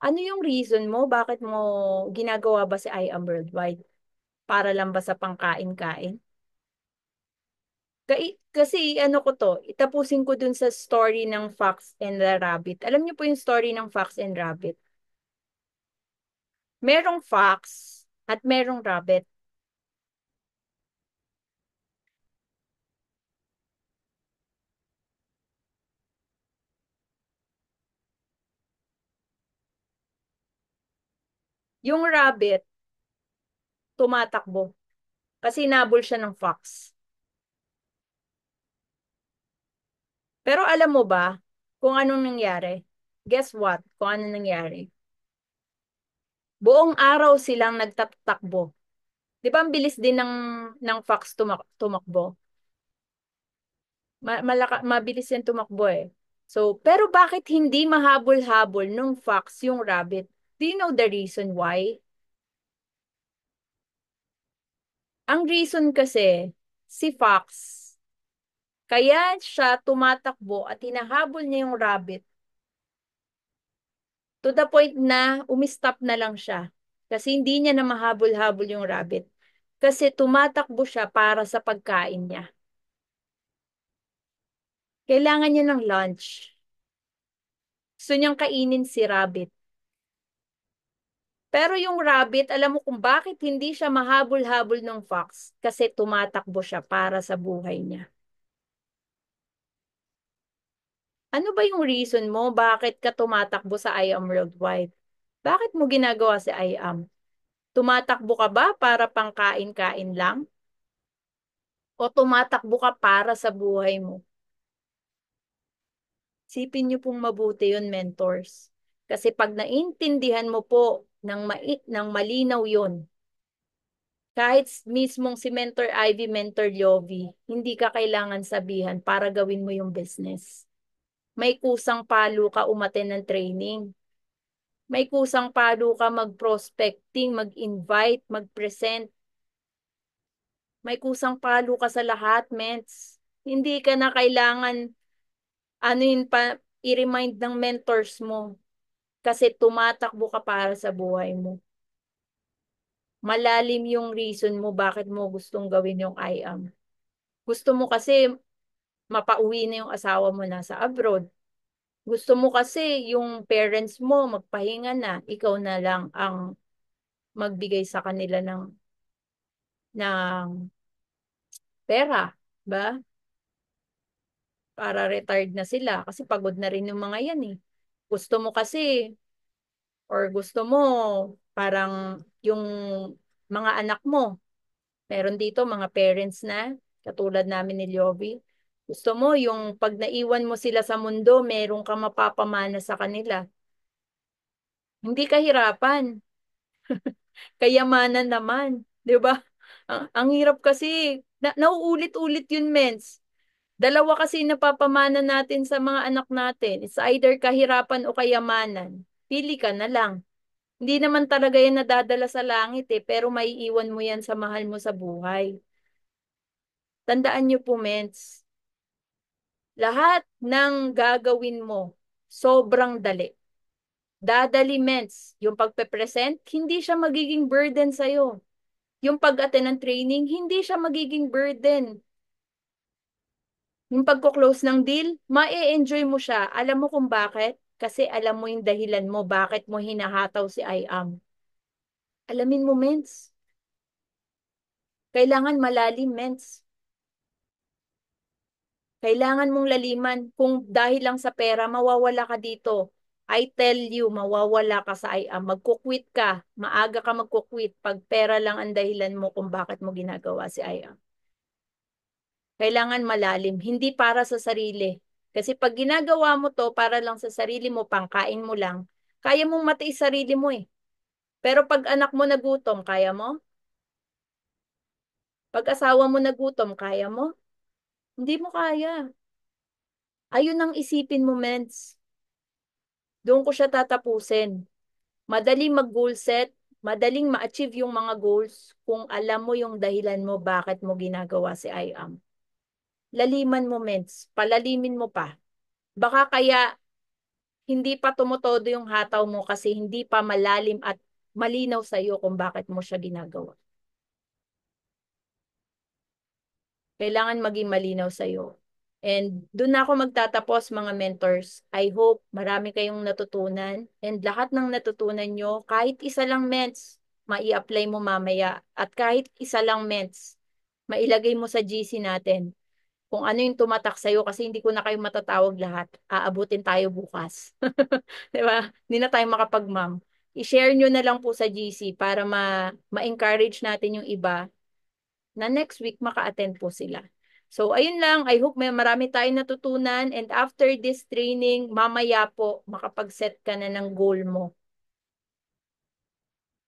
Ano yung reason mo? Bakit mo ginagawa ba si I Am Worldwide? Para lang ba sa pangkain-kain? Kasi ano ko to, itapusin ko dun sa story ng Fox and the Rabbit. Alam niyo po yung story ng Fox and Rabbit? Merong fox at merong rabbit. Yung rabbit, tumatakbo kasi nabol siya ng fox. Pero alam mo ba kung anong nangyari? Guess what? Kung anong nangyari? Buong araw silang nagtatakbo. Di ba ang bilis din ng fox tumakbo? Mabilis yan tumakbo eh. So, pero bakit hindi mahabol-habol nung fox yung rabbit? Do you know the reason why? Ang reason kasi, si fox, kaya siya tumatakbo at hinahabol niya yung rabbit to the point na umistop na lang siya. Kasi hindi niya na mahabol-habol yung rabbit. Kasi tumatakbo siya para sa pagkain niya. Kailangan niya ng lunch. Gusto niyang kainin si rabbit. Pero yung rabbit, alam mo kung bakit hindi siya mahabol-habol ng fox? Kasi tumatakbo siya para sa buhay niya. Ano ba yung reason mo? Bakit ka tumatakbo sa I Am Worldwide? Bakit mo ginagawa si I Am? Tumatakbo ka ba para pangkain-kain lang? O tumatakbo ka para sa buhay mo? Sipin niyo pong mabuti yun, mentors. Kasi pag naintindihan mo po ng malinaw yun, kahit mismong si Mentor Ivy, Mentor Yovi, hindi ka kailangan sabihan para gawin mo yung business. May kusang palo ka umaten ng training. May kusang palo ka mag-prospecting, mag-invite, mag-present. May kusang palo ka sa lahat, ments. Hindi ka na kailangan ano yun pa, i-remind ng mentors mo kasi tumatakbo ka para sa buhay mo. Malalim yung reason mo bakit mo gustong gawin yung I am. Gusto mo kasi mapauwi na yung asawa mo nasa abroad. Gusto mo kasi yung parents mo magpahinga na, ikaw na lang ang magbigay sa kanila ng pera, ba? Para retired na sila kasi pagod na rin yung mga yan eh. Gusto mo kasi or gusto mo parang yung mga anak mo, meron dito mga parents na katulad namin ni Liovi. Gusto mo yung pag naiwan mo sila sa mundo, meron kang mapapamana sa kanila. Hindi kahirapan, kayamanan naman, 'di ba? Ang hirap kasi nauulit-ulit yun, mens. Dalawa kasi napapamana natin sa mga anak natin. It's either kahirapan o kayamanan. Pili ka na lang. Hindi naman talaga yan nadadala sa langit eh, pero maiiwan mo yan sa mahal mo sa buhay. Tandaan niyo po, Mens, lahat ng gagawin mo, sobrang dali. Dadali, Mens, yung pagpe-present, hindi siya magiging burden sa'yo. Yung pag-attend ng training, hindi siya magiging burden. Yung pagko-close ng deal, ma-enjoy mo siya. Alam mo kung bakit? Kasi alam mo yung dahilan mo, bakit mo hinahataw si IAM. Alamin mo, Mens. Kailangan malalim, Mens. Kailangan mong laliman. Kung dahil lang sa pera, mawawala ka dito. I tell you, mawawala ka sa IAM. Magkukwit ka. Maaga ka magkukwit pag pera lang ang dahilan mo kung bakit mo ginagawa si IAM. Kailangan malalim, hindi para sa sarili. Kasi pag ginagawa mo to para lang sa sarili mo, pangkain mo lang, kaya mong matiis sarili mo eh. Pero pag anak mo nagutom, kaya mo? Pag asawa mo nagutom, kaya mo? Hindi mo kaya. Ayun ang isipin mo, mens. Doon ko siya tatapusin. Madaling mag-goal set, madaling ma-achieve yung mga goals kung alam mo yung dahilan mo bakit mo ginagawa si IAM. Laliman mo, mens. Palalimin mo pa. Baka kaya hindi pa tumutodo yung hataw mo kasi hindi pa malalim at malinaw sa iyo kung bakit mo siya ginagawa. Kailangan maging malinaw sa iyo. And doon na ako magtatapos mga mentors. I hope marami kayong natutunan and lahat ng natutunan nyo, kahit isa lang ments, mai-apply mo mamaya. At kahit isa lang ments, mailagay mo sa GC natin kung ano yung tumatak sa'yo kasi hindi ko na kayo matatawag lahat. Aabutin tayo bukas. Di ba? Hindi na tayo makapag-ma'am. I-share nyo na lang po sa GC para ma-encourage natin yung iba na next week maka-attend po sila. So, ayun lang. I hope may marami tayong natutunan and after this training, mamaya po makapag-set ka na ng goal mo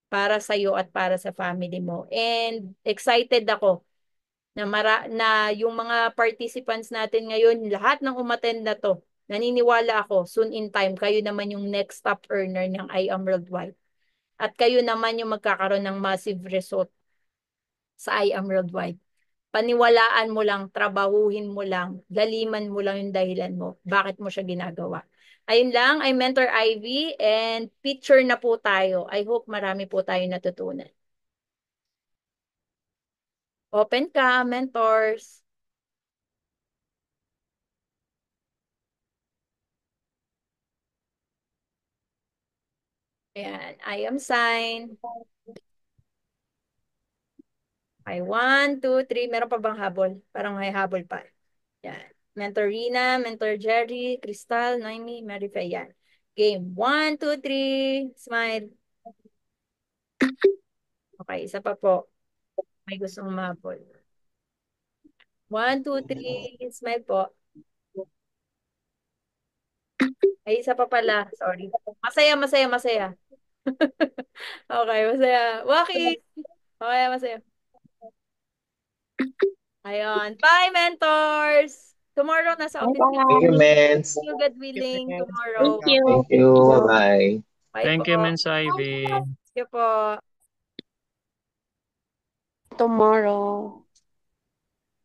para sa iyo at para sa family mo. And excited ako na yung mga participants natin ngayon, lahat ng umattend na to, naniniwala ako, soon in time, kayo naman yung next top earner ng I Am Worldwide. At kayo naman yung magkakaroon ng massive result sa I Am Worldwide. Paniwalaan mo lang, trabahuhin mo lang, laliman mo lang yung dahilan mo. Bakit mo siya ginagawa? Ayun lang, I'm Mentor Ivy and picture na po tayo. I hope marami po tayo natutunan. Open ka, mentors. Ayan, I am sign. Okay, 1, 2, 3. Meron pa bang habol? Parang may habol pa. Yan. Mentor Rina, Mentor Jerry, Crystal, Noemi, Mary Faye. Yan. Game. 1, 2, 3. Smile. Okay, isa pa po. May gustong umabol. 1, 2, 3. Smile po. Ay, isa pa pala. Sorry. Masaya, masaya, masaya. Okay, masaya. Waki! Okay, masaya. Ayun. Bye, mentors! Tomorrow, nasa office meeting. Thank you, Bye-bye. Mens. See you, God Thank willing, you, Thank tomorrow. you. Thank you. Bye-bye. Bye Thank you, po. Miss Ivy. Thank you po. Tomorrow.